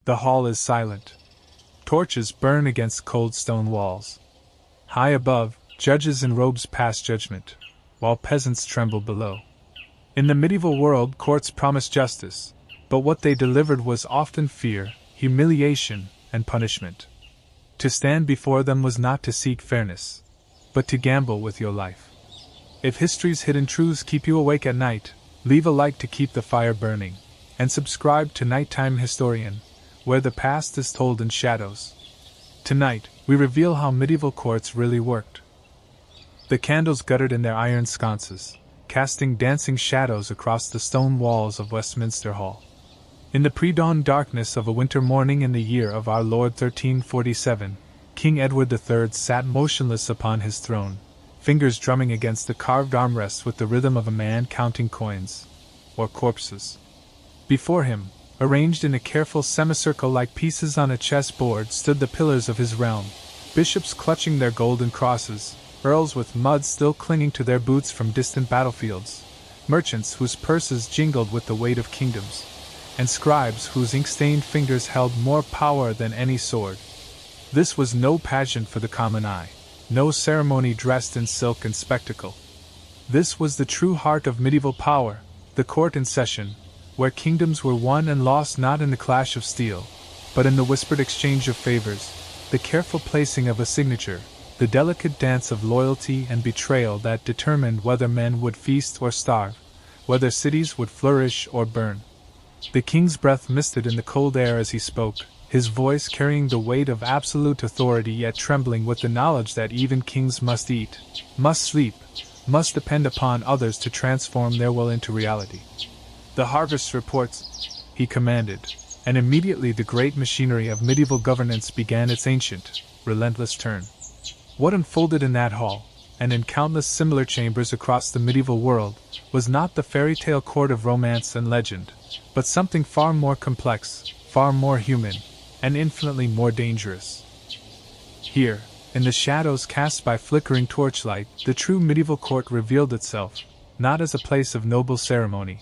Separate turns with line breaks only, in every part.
The hall is silent. Torches burn against cold stone walls. High above, judges in robes pass judgment, while peasants tremble below. In the medieval world, courts promised justice, but what they delivered was often fear, humiliation, and punishment. To stand before them was not to seek fairness, but to gamble with your life. If history's hidden truths keep you awake at night, leave a like to keep the fire burning, and subscribe to Nighttime Historian, where the past is told in shadows. Tonight, we reveal how medieval courts really worked. The candles guttered in their iron sconces, casting dancing shadows across the stone walls of Westminster Hall. In the pre-dawn darkness of a winter morning in the year of our Lord 1347, King Edward III sat motionless upon his throne, fingers drumming against the carved armrests with the rhythm of a man counting coins, or corpses. Before him, arranged in a careful semicircle like pieces on a chessboard, stood the pillars of his realm, bishops clutching their golden crosses, earls with mud still clinging to their boots from distant battlefields, merchants whose purses jingled with the weight of kingdoms, and scribes whose ink-stained fingers held more power than any sword. This was no pageant for the common eye, no ceremony dressed in silk and spectacle. This was the true heart of medieval power, the court in session, where kingdoms were won and lost not in the clash of steel, but in the whispered exchange of favors, the careful placing of a signature, the delicate dance of loyalty and betrayal that determined whether men would feast or starve, whether cities would flourish or burn. The king's breath misted in the cold air as he spoke, his voice carrying the weight of absolute authority yet trembling with the knowledge that even kings must eat, must sleep, must depend upon others to transform their will into reality. "The harvest reports," he commanded, and immediately the great machinery of medieval governance began its ancient, relentless turn. What unfolded in that hall, and in countless similar chambers across the medieval world, was not the fairy tale court of romance and legend, but something far more complex, far more human, and infinitely more dangerous. Here, in the shadows cast by flickering torchlight, the true medieval court revealed itself, not as a place of noble ceremony,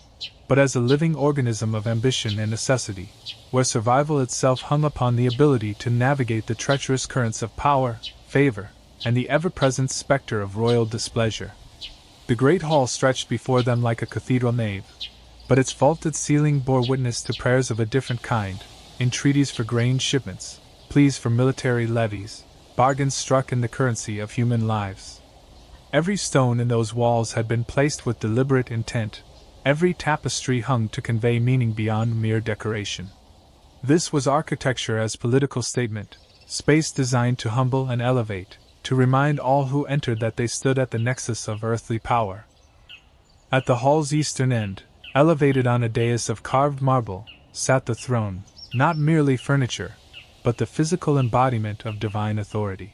but as a living organism of ambition and necessity, where survival itself hung upon the ability to navigate the treacherous currents of power, favor, and the ever-present specter of royal displeasure. The great hall stretched before them like a cathedral nave, but its vaulted ceiling bore witness to prayers of a different kind, entreaties for grain shipments, pleas for military levies, bargains struck in the currency of human lives. Every stone in those walls had been placed with deliberate intent, every tapestry hung to convey meaning beyond mere decoration. This was architecture as political statement, space designed to humble and elevate, to remind all who entered that they stood at the nexus of earthly power. At the hall's eastern end, elevated on a dais of carved marble, sat the throne, not merely furniture, but the physical embodiment of divine authority.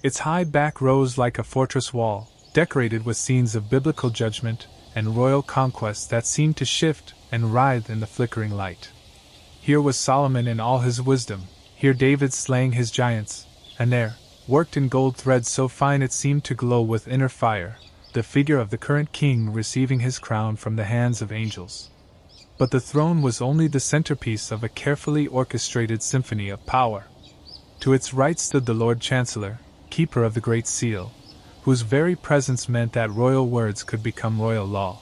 Its high back rose like a fortress wall, decorated with scenes of biblical judgment and royal conquest that seemed to shift and writhe in the flickering light. Here was Solomon in all his wisdom, here David slaying his giants, and there, worked in gold threads so fine it seemed to glow with inner fire, the figure of the current king receiving his crown from the hands of angels. But the throne was only the centerpiece of a carefully orchestrated symphony of power. To its right stood the Lord Chancellor, keeper of the Great Seal, whose very presence meant that royal words could become royal law.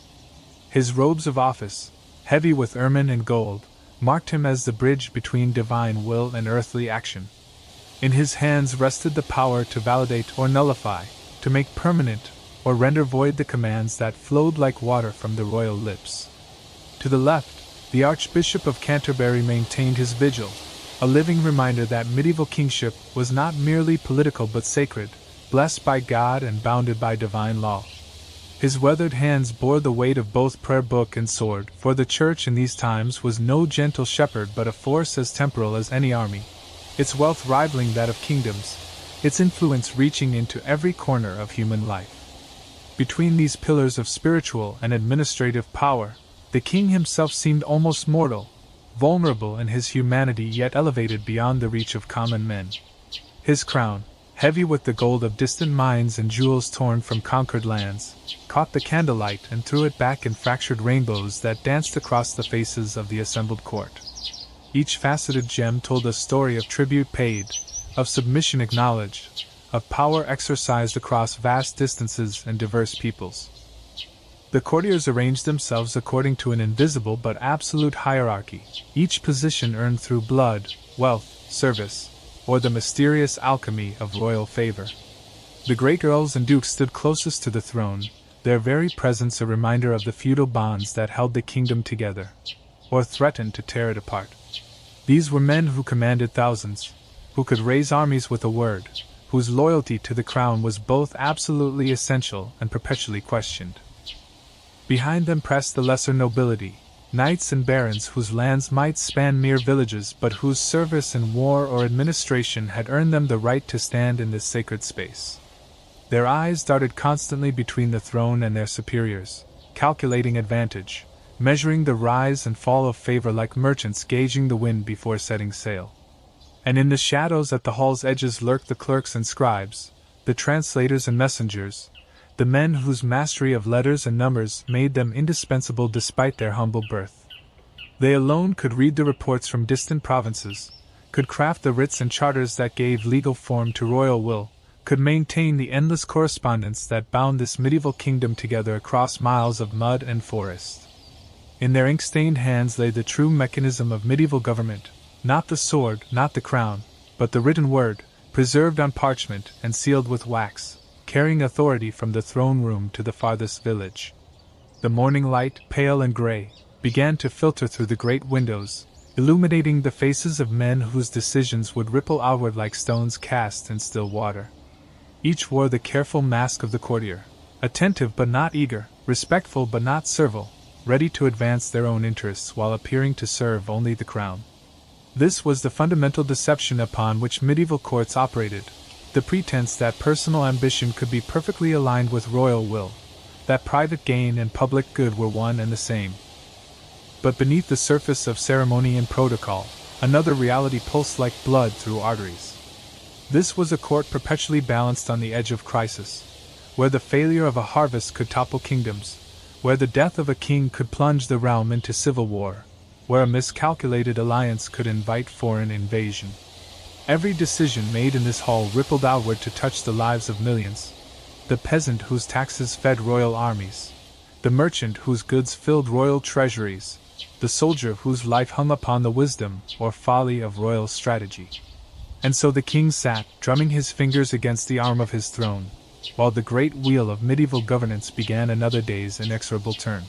His robes of office, heavy with ermine and gold, marked him as the bridge between divine will and earthly action. In his hands rested the power to validate or nullify, to make permanent or render void the commands that flowed like water from the royal lips. To the left, the Archbishop of Canterbury maintained his vigil, a living reminder that medieval kingship was not merely political but sacred, blessed by God and bounded by divine law. His weathered hands bore the weight of both prayer book and sword, for the Church in these times was no gentle shepherd but a force as temporal as any army, its wealth rivaling that of kingdoms, its influence reaching into every corner of human life. Between these pillars of spiritual and administrative power, the king himself seemed almost mortal, vulnerable in his humanity yet elevated beyond the reach of common men. His crown, heavy with the gold of distant mines and jewels torn from conquered lands, caught the candlelight and threw it back in fractured rainbows that danced across the faces of the assembled court. Each faceted gem told a story of tribute paid, of submission acknowledged, of power exercised across vast distances and diverse peoples. The courtiers arranged themselves according to an invisible but absolute hierarchy, each position earned through blood, wealth, service, or the mysterious alchemy of royal favor. The great earls and dukes stood closest to the throne, their very presence a reminder of the feudal bonds that held the kingdom together, or threatened to tear it apart. These were men who commanded thousands, who could raise armies with a word, whose loyalty to the crown was both absolutely essential and perpetually questioned. Behind them pressed the lesser nobility, knights and barons whose lands might span mere villages but whose service in war or administration had earned them the right to stand in this sacred space. Their eyes darted constantly between the throne and their superiors, calculating advantage, measuring the rise and fall of favor like merchants gauging the wind before setting sail. And in the shadows at the hall's edges lurked the clerks and scribes, the translators and messengers, the men whose mastery of letters and numbers made them indispensable despite their humble birth. They alone could read the reports from distant provinces, could craft the writs and charters that gave legal form to royal will, could maintain the endless correspondence that bound this medieval kingdom together across miles of mud and forest. In their ink-stained hands lay the true mechanism of medieval government, not the sword, not the crown, but the written word, preserved on parchment and sealed with wax, carrying authority from the throne room to the farthest village. The morning light, pale and gray, began to filter through the great windows, illuminating the faces of men whose decisions would ripple outward like stones cast in still water. Each wore the careful mask of the courtier, attentive but not eager, respectful but not servile, ready to advance their own interests while appearing to serve only the crown. This was the fundamental deception upon which medieval courts operated, the pretense that personal ambition could be perfectly aligned with royal will, that private gain and public good were one and the same. But beneath the surface of ceremony and protocol, another reality pulsed like blood through arteries. This was a court perpetually balanced on the edge of crisis, where the failure of a harvest could topple kingdoms, where the death of a king could plunge the realm into civil war, where a miscalculated alliance could invite foreign invasion. Every decision made in this hall rippled outward to touch the lives of millions: the peasant whose taxes fed royal armies, the merchant whose goods filled royal treasuries, the soldier whose life hung upon the wisdom or folly of royal strategy. And so the king sat, drumming his fingers against the arm of his throne, while the great wheel of medieval governance began another day's inexorable turn.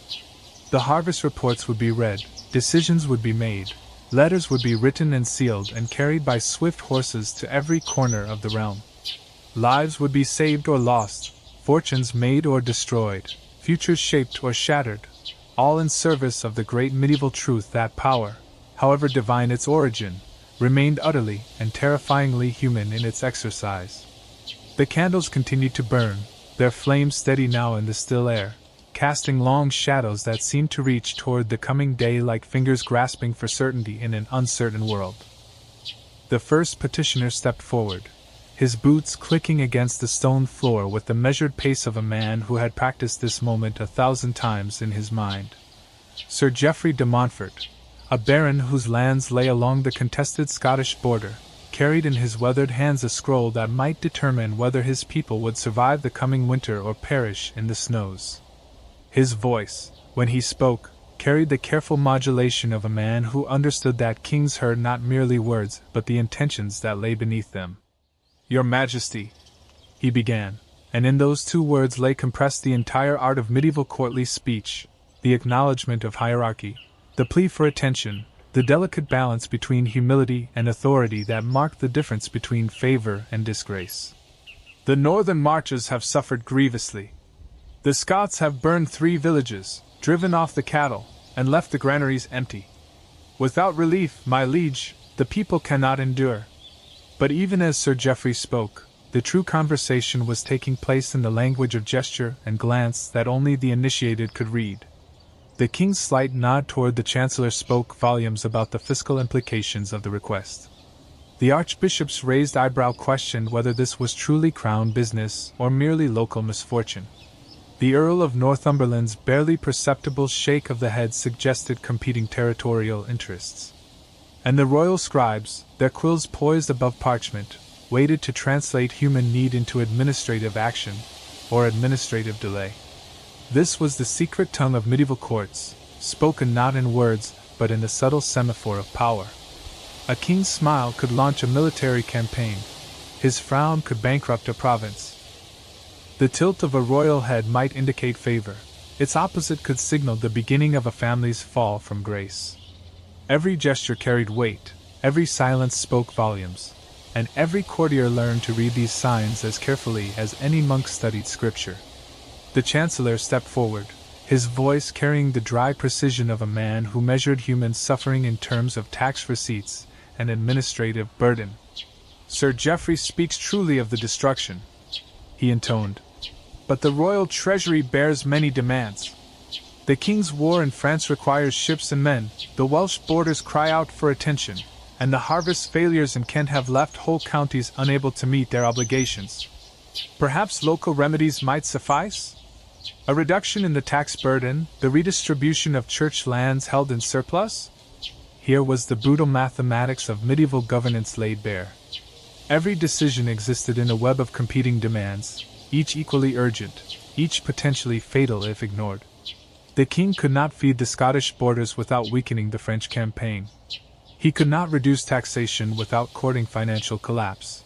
The harvest reports would be read, decisions would be made, letters would be written and sealed and carried by swift horses to every corner of the realm. Lives would be saved or lost, fortunes made or destroyed, futures shaped or shattered, all in service of the great medieval truth that power, however divine its origin, remained utterly and terrifyingly human in its exercise. The candles continued to burn, their flames steady now in the still air, casting long shadows that seemed to reach toward the coming day like fingers grasping for certainty in an uncertain world. The first petitioner stepped forward, his boots clicking against the stone floor with the measured pace of a man who had practiced this moment 1,000 times in his mind. Sir Geoffrey de Montfort, a baron whose lands lay along the contested Scottish border, carried in his weathered hands a scroll that might determine whether his people would survive the coming winter or perish in the snows. His voice, when he spoke, carried the careful modulation of a man who understood that kings heard not merely words but the intentions that lay beneath them. "Your Majesty," he began, and in those two words lay compressed the entire art of medieval courtly speech, the acknowledgement of hierarchy, the plea for attention, the delicate balance between humility and authority that marked the difference between favor and disgrace. "The northern marches have suffered grievously. The Scots have burned 3 villages, driven off the cattle, and left the granaries empty. Without relief, my liege, the people cannot endure." But even as Sir Geoffrey spoke, the true conversation was taking place in the language of gesture and glance that only the initiated could read. The king's slight nod toward the chancellor spoke volumes about the fiscal implications of the request. The archbishop's raised eyebrow questioned whether this was truly crown business or merely local misfortune. The Earl of Northumberland's barely perceptible shake of the head suggested competing territorial interests. And the royal scribes, their quills poised above parchment, waited to translate human need into administrative action, or administrative delay. This was the secret tongue of medieval courts, spoken not in words, but in the subtle semaphore of power. A king's smile could launch a military campaign. His frown could bankrupt a province. The tilt of a royal head might indicate favor. Its opposite could signal the beginning of a family's fall from grace. Every gesture carried weight, every silence spoke volumes, and every courtier learned to read these signs as carefully as any monk studied scripture. The chancellor stepped forward, his voice carrying the dry precision of a man who measured human suffering in terms of tax receipts and administrative burden. "Sir Geoffrey speaks truly of the destruction," he intoned. "But the royal treasury bears many demands. The king's war in France requires ships and men, the Welsh borders cry out for attention, and the harvest failures in Kent have left whole counties unable to meet their obligations. Perhaps local remedies might suffice? A reduction in the tax burden, the redistribution of church lands held in surplus?" Here was the brutal mathematics of medieval governance laid bare. Every decision existed in a web of competing demands, each equally urgent, each potentially fatal if ignored. The king could not feed the Scottish borders without weakening the French campaign. He could not reduce taxation without courting financial collapse.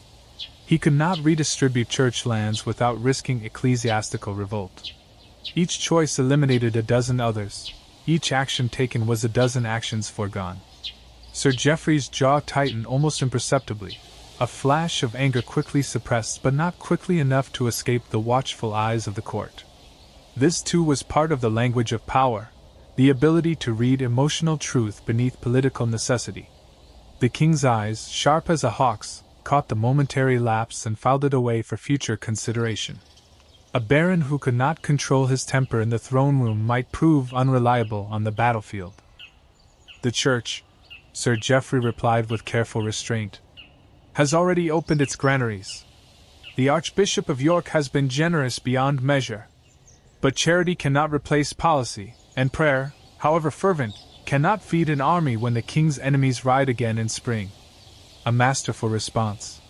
He could not redistribute church lands without risking ecclesiastical revolt. Each choice eliminated a dozen others. Each action taken was a dozen actions foregone. Sir Geoffrey's jaw tightened almost imperceptibly. A flash of anger quickly suppressed, but not quickly enough to escape the watchful eyes of the court. This too was part of the language of power, the ability to read emotional truth beneath political necessity. The king's eyes, sharp as a hawk's, caught the momentary lapse and filed it away for future consideration. A baron who could not control his temper in the throne room might prove unreliable on the battlefield. "The church," Sir Geoffrey replied with careful restraint, "has already opened its granaries. The Archbishop of York has been generous beyond measure. But charity cannot replace policy, and prayer, however fervent, cannot feed an army when the king's enemies ride again in spring." A masterful response.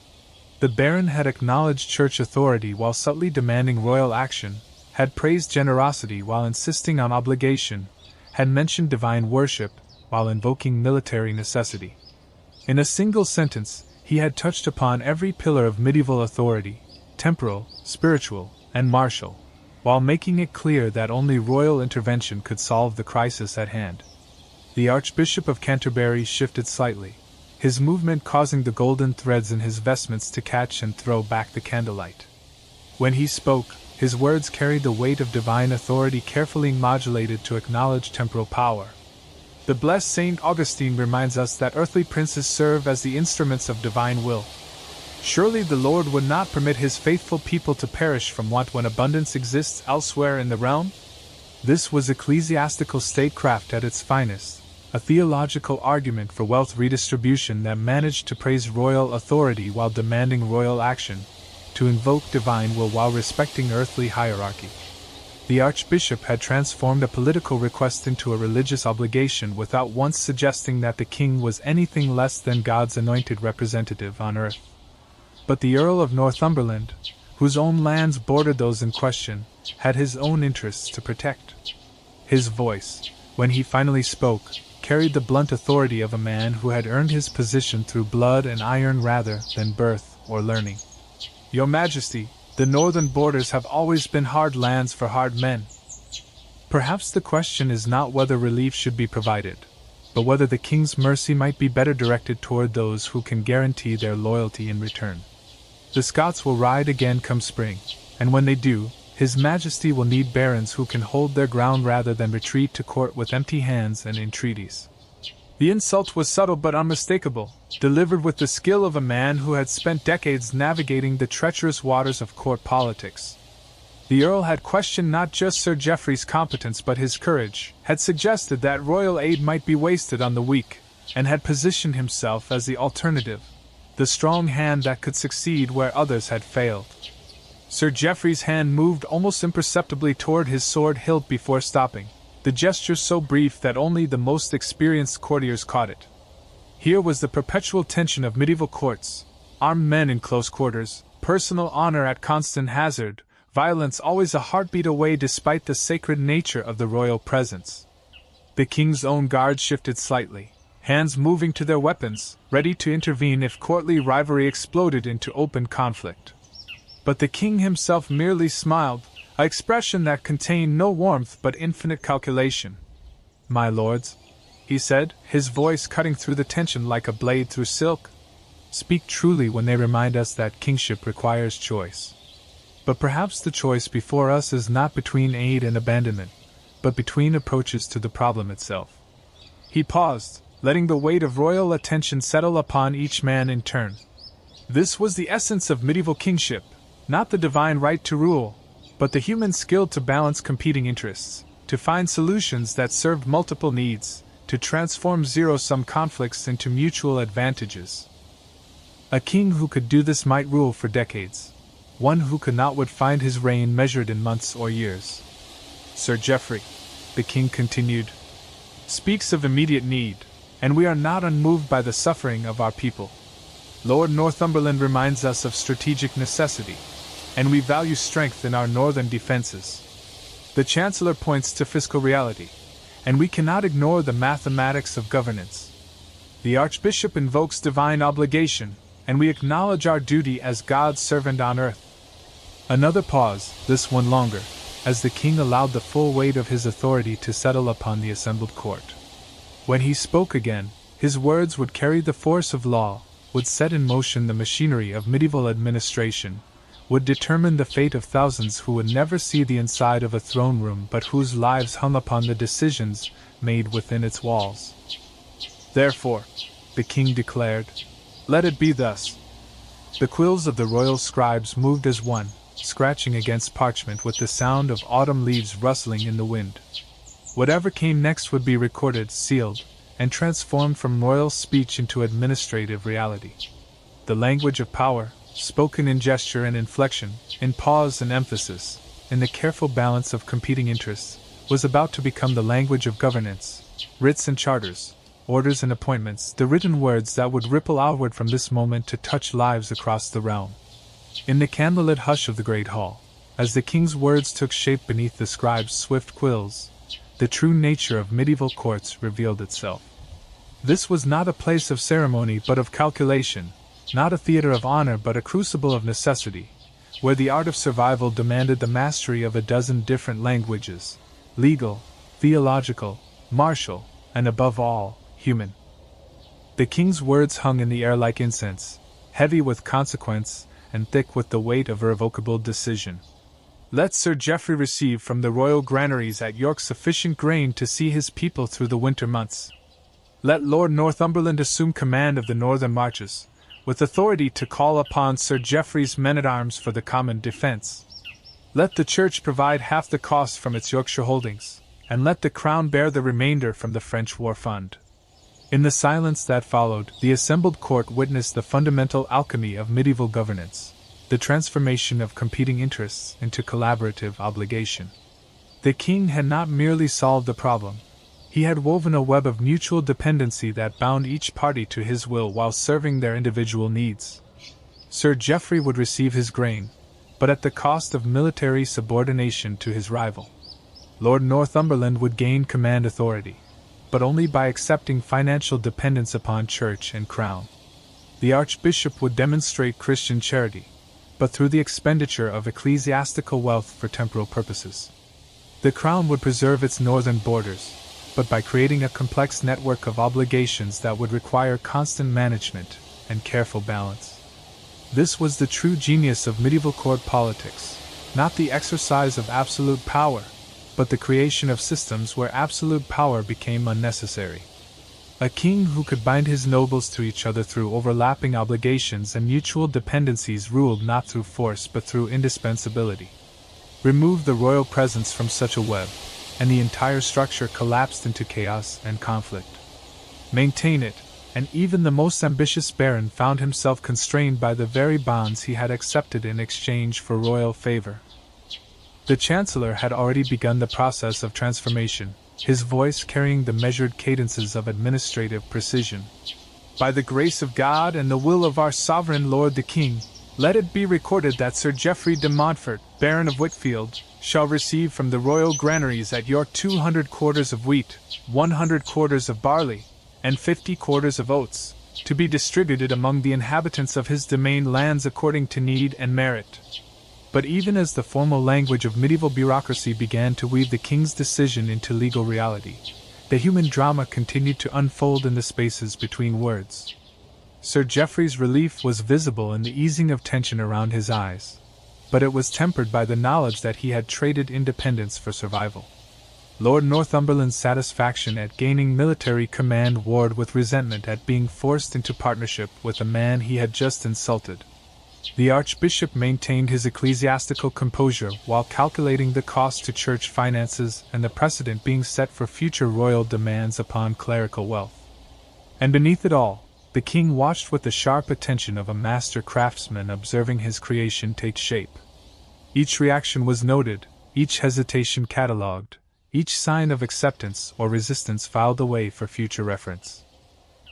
The baron had acknowledged church authority while subtly demanding royal action, had praised generosity while insisting on obligation, had mentioned divine worship while invoking military necessity. In a single sentence, he had touched upon every pillar of medieval authority, temporal, spiritual, and martial, while making it clear that only royal intervention could solve the crisis at hand. The Archbishop of Canterbury shifted slightly, his movement causing the golden threads in his vestments to catch and throw back the candlelight. When he spoke, his words carried the weight of divine authority carefully modulated to acknowledge temporal power. The blessed Saint Augustine reminds us that earthly princes serve as the instruments of divine will. Surely the Lord would not permit his faithful people to perish from want when abundance exists elsewhere in the realm? This was ecclesiastical statecraft at its finest, a theological argument for wealth redistribution that managed to praise royal authority while demanding royal action, to invoke divine will while respecting earthly hierarchy. The Archbishop had transformed a political request into a religious obligation without once suggesting that the king was anything less than God's anointed representative on earth. But the Earl of Northumberland, whose own lands bordered those in question, had his own interests to protect. His voice, when he finally spoke, carried the blunt authority of a man who had earned his position through blood and iron rather than birth or learning. "Your Majesty, the northern borders have always been hard lands for hard men. Perhaps the question is not whether relief should be provided, but whether the king's mercy might be better directed toward those who can guarantee their loyalty in return. The Scots will ride again come spring, and when they do, His Majesty will need barons who can hold their ground rather than retreat to court with empty hands and entreaties." The insult was subtle but unmistakable, delivered with the skill of a man who had spent decades navigating the treacherous waters of court politics. The Earl had questioned not just Sir Geoffrey's competence but his courage, had suggested that royal aid might be wasted on the weak, and had positioned himself as the alternative, the strong hand that could succeed where others had failed. Sir Geoffrey's hand moved almost imperceptibly toward his sword hilt before stopping, the gesture so brief that only the most experienced courtiers caught it. Here was the perpetual tension of medieval courts: armed men in close quarters, personal honor at constant hazard, violence always a heartbeat away despite the sacred nature of the royal presence. The king's own guard shifted slightly, hands moving to their weapons, ready to intervene if courtly rivalry exploded into open conflict. But the king himself merely smiled, an expression that contained no warmth but infinite calculation. "My lords," he said, his voice cutting through the tension like a blade through silk, "speak truly when they remind us that kingship requires choice. But perhaps the choice before us is not between aid and abandonment, but between approaches to the problem itself." He paused, letting the weight of royal attention settle upon each man in turn. This was the essence of medieval kingship, not the divine right to rule, but the human skill to balance competing interests, to find solutions that served multiple needs, to transform zero-sum conflicts into mutual advantages. A king who could do this might rule for decades. One who could not would find his reign measured in months or years. "Sir Geoffrey," the king continued, "speaks of immediate need, and we are not unmoved by the suffering of our people. Lord Northumberland reminds us of strategic necessity, and we value strength in our northern defenses. The Chancellor points to fiscal reality, and we cannot ignore the mathematics of governance. The Archbishop invokes divine obligation, and we acknowledge our duty as God's servant on earth." Another pause, this one longer, as the king allowed the full weight of his authority to settle upon the assembled court. When he spoke again, his words would carry the force of law, would set in motion the machinery of medieval administration, would determine the fate of thousands who would never see the inside of a throne room but whose lives hung upon the decisions made within its walls. "Therefore," the king declared, "let it be thus." The quills of the royal scribes moved as one, scratching against parchment with the sound of autumn leaves rustling in the wind. Whatever came next would be recorded, sealed, and transformed from royal speech into administrative reality. The language of power, spoken in gesture and inflection, in pause and emphasis, in the careful balance of competing interests, was about to become the language of governance, writs and charters, orders and appointments, the written words that would ripple outward from this moment to touch lives across the realm. In the candlelit hush of the great hall, as the king's words took shape beneath the scribe's swift quills, the true nature of medieval courts revealed itself. This was not a place of ceremony but of calculation, not a theater of honor but a crucible of necessity, where the art of survival demanded the mastery of a dozen different languages: legal, theological, martial, and above all, human. The king's words hung in the air like incense, heavy with consequence and thick with the weight of irrevocable decision. Let Sir Geoffrey receive from the royal granaries at York sufficient grain to see his people through the winter months. Let Lord Northumberland assume command of the northern marches, with authority to call upon Sir Geoffrey's men-at-arms for the common defence. Let the Church provide half the cost from its Yorkshire holdings, and let the Crown bear the remainder from the French war fund. In the silence that followed, the assembled court witnessed the fundamental alchemy of medieval governance, the transformation of competing interests into collaborative obligation. The king had not merely solved the problem. He had woven a web of mutual dependency that bound each party to his will while serving their individual needs. Sir Geoffrey would receive his grain, but at the cost of military subordination to his rival. Lord Northumberland would gain command authority, but only by accepting financial dependence upon church and crown. The Archbishop would demonstrate Christian charity, but through the expenditure of ecclesiastical wealth for temporal purposes. The Crown would preserve its northern borders, but by creating a complex network of obligations that would require constant management and careful balance. This was the true genius of medieval court politics, not the exercise of absolute power, but the creation of systems where absolute power became unnecessary. A king who could bind his nobles to each other through overlapping obligations and mutual dependencies ruled not through force but through indispensability. Remove the royal presence from such a web, and the entire structure collapsed into chaos and conflict. Maintain it, and even the most ambitious baron found himself constrained by the very bonds he had accepted in exchange for royal favor. The Chancellor had already begun the process of transformation, his voice carrying the measured cadences of administrative precision. By the grace of God and the will of our sovereign lord the king, let it be recorded that Sir Geoffrey de Montfort, Baron of Whitfield, shall receive from the royal granaries at York 200 quarters of wheat, 100 quarters of barley, and 50 quarters of oats, to be distributed among the inhabitants of his domain lands according to need and merit. But even as the formal language of medieval bureaucracy began to weave the king's decision into legal reality, the human drama continued to unfold in the spaces between words. Sir Geoffrey's relief was visible in the easing of tension around his eyes, but it was tempered by the knowledge that he had traded independence for survival. Lord Northumberland's satisfaction at gaining military command warred with resentment at being forced into partnership with a man he had just insulted. The Archbishop maintained his ecclesiastical composure while calculating the cost to church finances and the precedent being set for future royal demands upon clerical wealth. And beneath it all, the king watched with the sharp attention of a master craftsman observing his creation take shape. Each reaction was noted, each hesitation catalogued, each sign of acceptance or resistance filed away for future reference.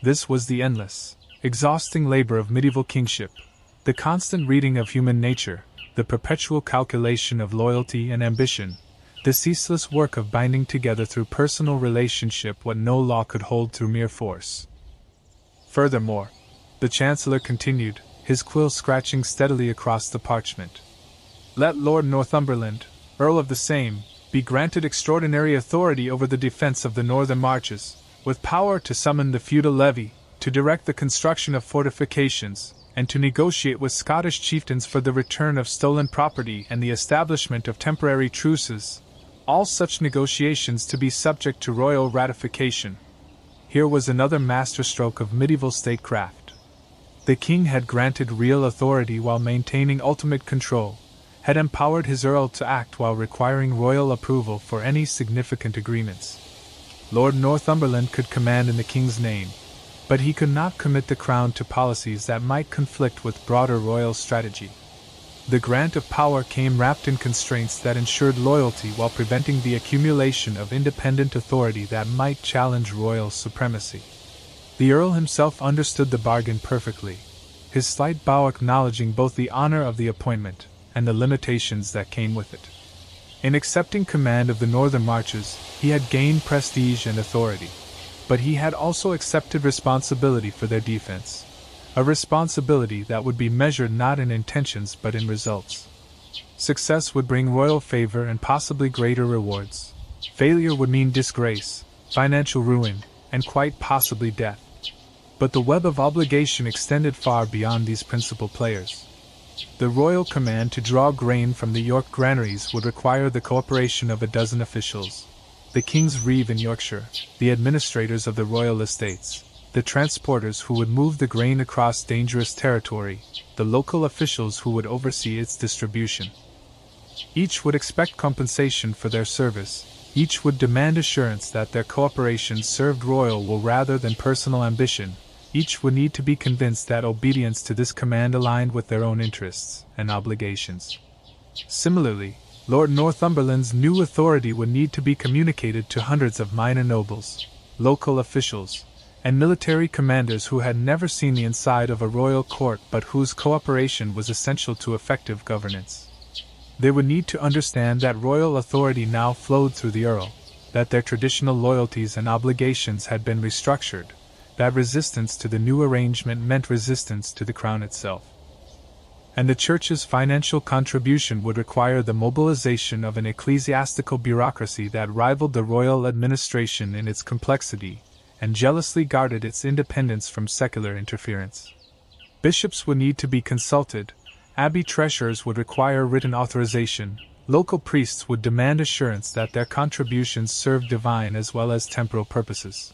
This was the endless, exhausting labor of medieval kingship, the constant reading of human nature, the perpetual calculation of loyalty and ambition, the ceaseless work of binding together through personal relationship what no law could hold through mere force. Furthermore, the Chancellor continued, his quill scratching steadily across the parchment. Let Lord Northumberland, Earl of the same, be granted extraordinary authority over the defence of the northern marches, with power to summon the feudal levy, to direct the construction of fortifications, and to negotiate with Scottish chieftains for the return of stolen property and the establishment of temporary truces, all such negotiations to be subject to royal ratification. Here was another masterstroke of medieval statecraft. The king had granted real authority while maintaining ultimate control, had empowered his earl to act while requiring royal approval for any significant agreements. Lord Northumberland could command in the king's name, but he could not commit the crown to policies that might conflict with broader royal strategy. The grant of power came wrapped in constraints that ensured loyalty while preventing the accumulation of independent authority that might challenge royal supremacy. The Earl himself understood the bargain perfectly, his slight bow acknowledging both the honor of the appointment and the limitations that came with it. In accepting command of the northern marches, he had gained prestige and authority, but he had also accepted responsibility for their defense, a responsibility that would be measured not in intentions but in results. Success would bring royal favor and possibly greater rewards. Failure would mean disgrace, financial ruin, and quite possibly death. But the web of obligation extended far beyond these principal players. The royal command to draw grain from the York granaries would require the cooperation of a dozen officials: the King's Reeve in Yorkshire, the administrators of the royal estates, the transporters who would move the grain across dangerous territory, the local officials who would oversee its distribution. Each would expect compensation for their service, each would demand assurance that their cooperation served royal will rather than personal ambition, each would need to be convinced that obedience to this command aligned with their own interests and obligations. Similarly, Lord Northumberland's new authority would need to be communicated to hundreds of minor nobles, local officials, and military commanders who had never seen the inside of a royal court but whose cooperation was essential to effective governance. They would need to understand that royal authority now flowed through the Earl, that their traditional loyalties and obligations had been restructured, that resistance to the new arrangement meant resistance to the crown itself. And the Church's financial contribution would require the mobilization of an ecclesiastical bureaucracy that rivaled the royal administration in its complexity, and jealously guarded its independence from secular interference. Bishops would need to be consulted, abbey treasurers would require written authorization, local priests would demand assurance that their contributions served divine as well as temporal purposes.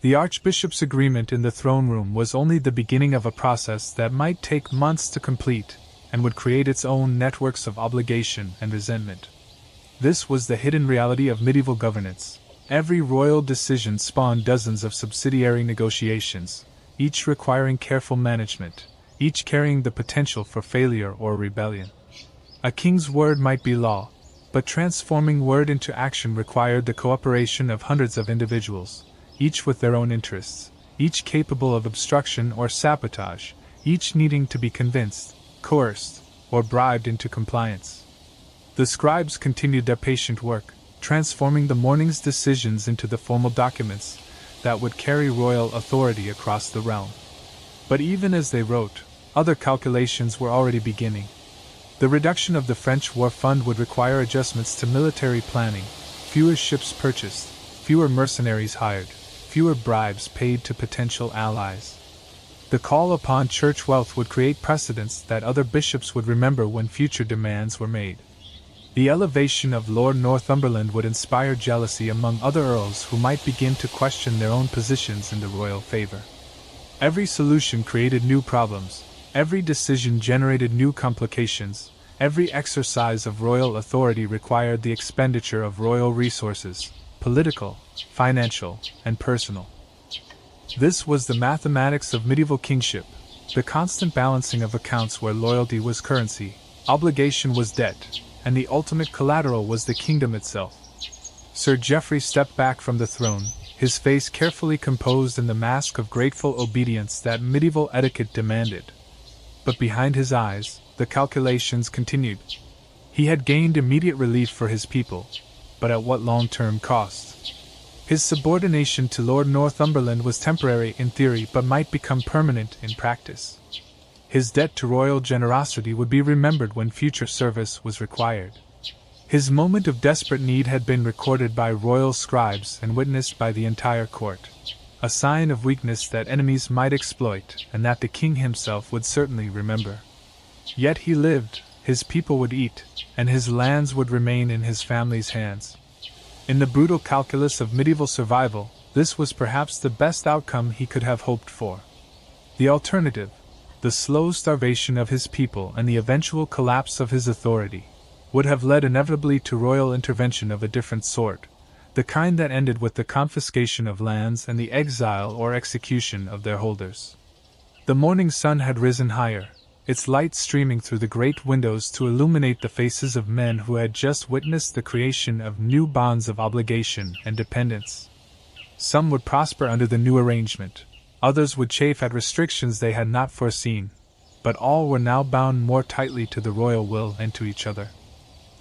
The Archbishop's agreement in the throne room was only the beginning of a process that might take months to complete, and would create its own networks of obligation and resentment. This was the hidden reality of medieval governance. Every royal decision spawned dozens of subsidiary negotiations, each requiring careful management, each carrying the potential for failure or rebellion. A king's word might be law, but transforming word into action required the cooperation of hundreds of individuals, each with their own interests, each capable of obstruction or sabotage, each needing to be convinced, coerced, or bribed into compliance. The scribes continued their patient work, transforming the morning's decisions into the formal documents that would carry royal authority across the realm. But even as they wrote, other calculations were already beginning. The reduction of the French war fund would require adjustments to military planning, fewer ships purchased, fewer mercenaries hired, fewer bribes paid to potential allies. The call upon church wealth would create precedents that other bishops would remember when future demands were made. The elevation of Lord Northumberland would inspire jealousy among other earls who might begin to question their own positions in the royal favor. Every solution created new problems, every decision generated new complications, every exercise of royal authority required the expenditure of royal resources, political, financial, and personal. This was the mathematics of medieval kingship, the constant balancing of accounts where loyalty was currency, obligation was debt, and the ultimate collateral was the kingdom itself. Sir Geoffrey stepped back from the throne, his face carefully composed in the mask of grateful obedience that medieval etiquette demanded. But behind his eyes, the calculations continued. He had gained immediate relief for his people, but at what long-term cost? His subordination to Lord Northumberland was temporary in theory but might become permanent in practice. His debt to royal generosity would be remembered when future service was required. His moment of desperate need had been recorded by royal scribes and witnessed by the entire court, a sign of weakness that enemies might exploit and that the king himself would certainly remember. Yet he lived, his people would eat, and his lands would remain in his family's hands. In the brutal calculus of medieval survival, this was perhaps the best outcome he could have hoped for. The alternative, the slow starvation of his people and the eventual collapse of his authority, would have led inevitably to royal intervention of a different sort, the kind that ended with the confiscation of lands and the exile or execution of their holders. The morning sun had risen higher, its light streaming through the great windows to illuminate the faces of men who had just witnessed the creation of new bonds of obligation and dependence. Some would prosper under the new arrangement, others would chafe at restrictions they had not foreseen, but all were now bound more tightly to the royal will and to each other.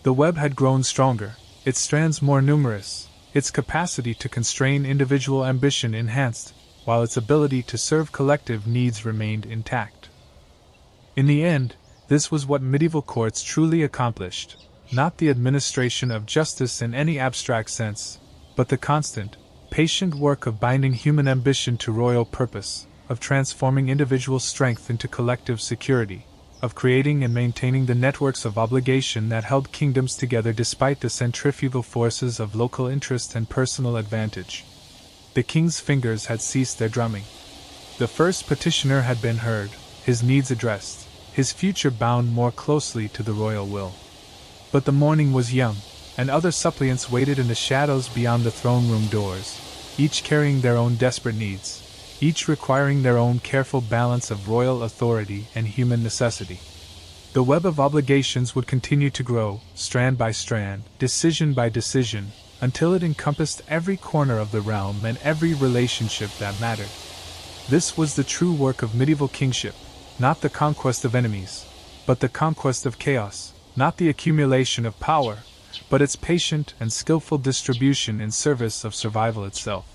The web had grown stronger, its strands more numerous, its capacity to constrain individual ambition enhanced, while its ability to serve collective needs remained intact. In the end, this was what medieval courts truly accomplished, not the administration of justice in any abstract sense, but the constant, patient work of binding human ambition to royal purpose, of transforming individual strength into collective security, of creating and maintaining the networks of obligation that held kingdoms together despite the centrifugal forces of local interest and personal advantage. The king's fingers had ceased their drumming. The first petitioner had been heard, his needs addressed, his future bound more closely to the royal will. But the morning was young, and other suppliants waited in the shadows beyond the throne room doors, each carrying their own desperate needs, each requiring their own careful balance of royal authority and human necessity. The web of obligations would continue to grow, strand by strand, decision by decision, until it encompassed every corner of the realm and every relationship that mattered. This was the true work of medieval kingship, not the conquest of enemies, but the conquest of chaos, not the accumulation of power, but its patient and skillful distribution in service of survival itself.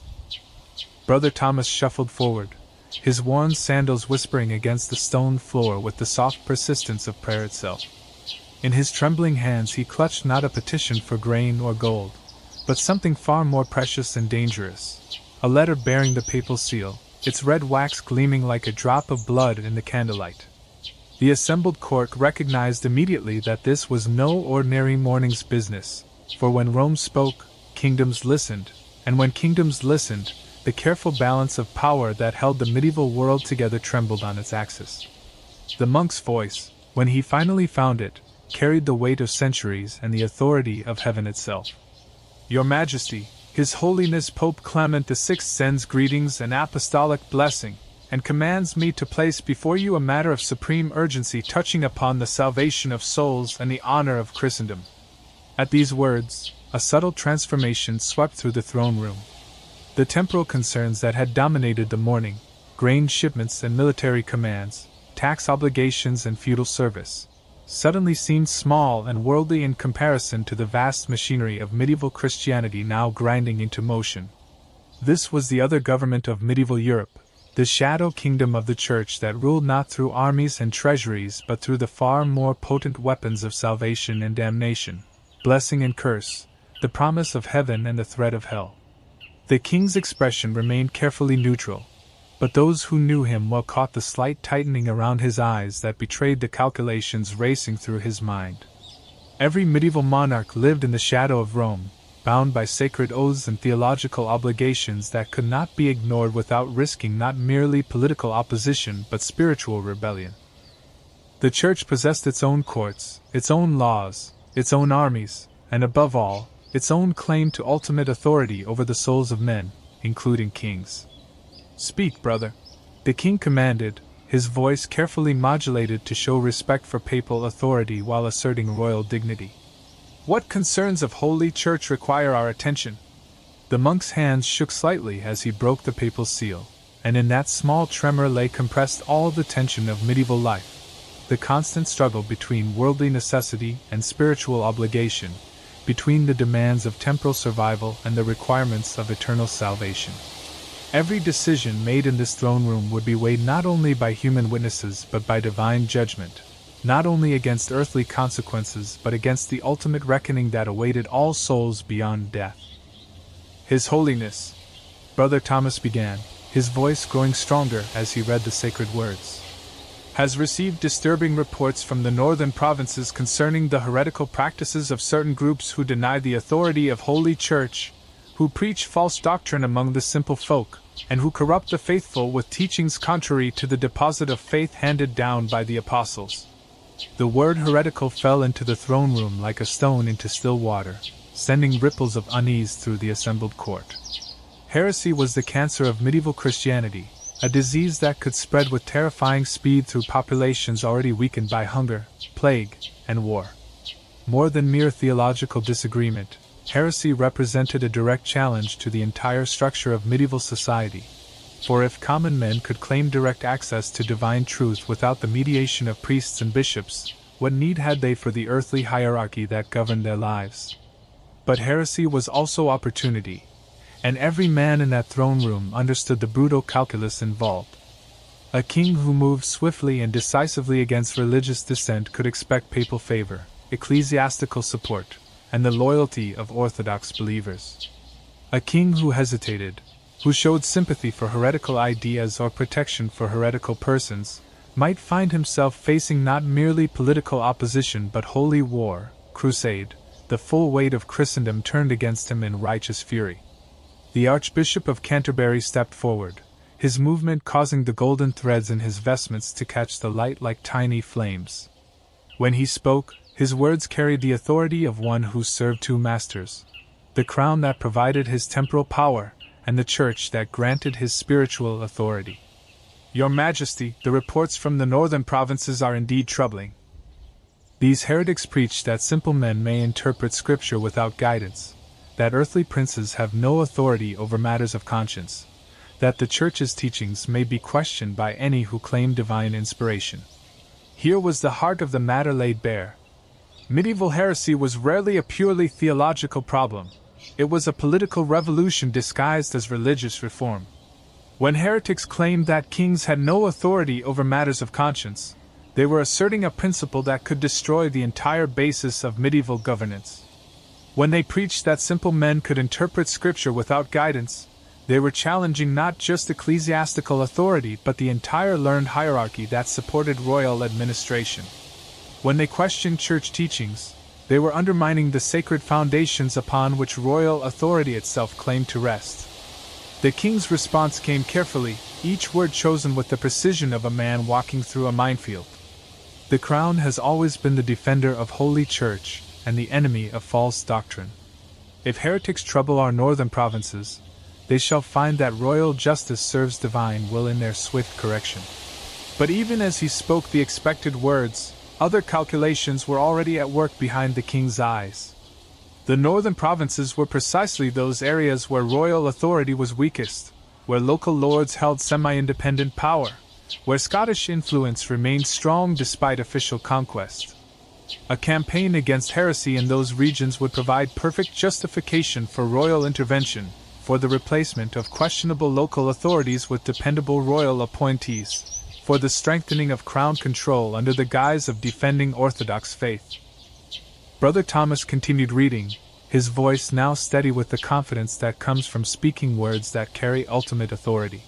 Brother Thomas shuffled forward, his worn sandals whispering against the stone floor with the soft persistence of prayer itself. In his trembling hands he clutched not a petition for grain or gold, but something far more precious and dangerous, a letter bearing the papal seal, its red wax gleaming like a drop of blood in the candlelight. The assembled court recognized immediately that this was no ordinary morning's business, for when Rome spoke, kingdoms listened, and when kingdoms listened, the careful balance of power that held the medieval world together trembled on its axis. The monk's voice, when he finally found it, carried the weight of centuries and the authority of heaven itself. Your Majesty, His Holiness Pope Clement VI sends greetings and apostolic blessing, and commands me to place before you a matter of supreme urgency touching upon the salvation of souls and the honor of Christendom. At these words, a subtle transformation swept through the throne room. The temporal concerns that had dominated the morning, grain shipments and military commands, tax obligations and feudal service, suddenly seemed small and worldly in comparison to the vast machinery of medieval Christianity now grinding into motion. This was the other government of medieval Europe, the shadow kingdom of the Church that ruled not through armies and treasuries but through the far more potent weapons of salvation and damnation, blessing and curse, the promise of heaven and the threat of hell. The king's expression remained carefully neutral, but those who knew him well caught the slight tightening around his eyes that betrayed the calculations racing through his mind. Every medieval monarch lived in the shadow of Rome, bound by sacred oaths and theological obligations that could not be ignored without risking not merely political opposition but spiritual rebellion. The Church possessed its own courts, its own laws, its own armies, and above all, its own claim to ultimate authority over the souls of men, including kings. "Speak, brother," the king commanded, his voice carefully modulated to show respect for papal authority while asserting royal dignity. "What concerns of Holy Church require our attention?" The monk's hands shook slightly as he broke the papal seal, and in that small tremor lay compressed all the tension of medieval life, the constant struggle between worldly necessity and spiritual obligation, between the demands of temporal survival and the requirements of eternal salvation. Every decision made in this throne room would be weighed not only by human witnesses but by divine judgment, not only against earthly consequences but against the ultimate reckoning that awaited all souls beyond death. "His Holiness," Brother Thomas began, his voice growing stronger as he read the sacred words, "has received disturbing reports from the northern provinces concerning the heretical practices of certain groups who deny the authority of Holy Church, who preach false doctrine among the simple folk, and who corrupt the faithful with teachings contrary to the deposit of faith handed down by the apostles." The word heretical fell into the throne room like a stone into still water, sending ripples of unease through the assembled court. Heresy was the cancer of medieval Christianity, a disease that could spread with terrifying speed through populations already weakened by hunger, plague, and war. More than mere theological disagreement, heresy represented a direct challenge to the entire structure of medieval society. For if common men could claim direct access to divine truth without the mediation of priests and bishops, what need had they for the earthly hierarchy that governed their lives? But heresy was also opportunity, and every man in that throne room understood the brutal calculus involved. A king who moved swiftly and decisively against religious dissent could expect papal favor, ecclesiastical support, and the loyalty of orthodox believers. A king who hesitated, who showed sympathy for heretical ideas or protection for heretical persons, might find himself facing not merely political opposition but holy war, crusade, the full weight of Christendom turned against him in righteous fury. The Archbishop of Canterbury stepped forward, his movement causing the golden threads in his vestments to catch the light like tiny flames. When he spoke, his words carried the authority of one who served two masters, the crown that provided his temporal power, and the Church that granted his spiritual authority. "Your Majesty, the reports from the northern provinces are indeed troubling. These heretics preach that simple men may interpret Scripture without guidance, that earthly princes have no authority over matters of conscience, that the Church's teachings may be questioned by any who claim divine inspiration." Here was the heart of the matter laid bare. Medieval heresy was rarely a purely theological problem. It was a political revolution disguised as religious reform. When heretics claimed that kings had no authority over matters of conscience, they were asserting a principle that could destroy the entire basis of medieval governance. When they preached that simple men could interpret Scripture without guidance, they were challenging not just ecclesiastical authority but the entire learned hierarchy that supported royal administration. When they questioned church teachings, they were undermining the sacred foundations upon which royal authority itself claimed to rest. The king's response came carefully, each word chosen with the precision of a man walking through a minefield. "The crown has always been the defender of Holy Church and the enemy of false doctrine. If heretics trouble our northern provinces, they shall find that royal justice serves divine will in their swift correction." But even as he spoke the expected words, other calculations were already at work behind the king's eyes. The northern provinces were precisely those areas where royal authority was weakest, where local lords held semi-independent power, where Scottish influence remained strong despite official conquest. A campaign against heresy in those regions would provide perfect justification for royal intervention, for the replacement of questionable local authorities with dependable royal appointees, for the strengthening of crown control under the guise of defending Orthodox faith. Brother Thomas continued reading, his voice now steady with the confidence that comes from speaking words that carry ultimate authority.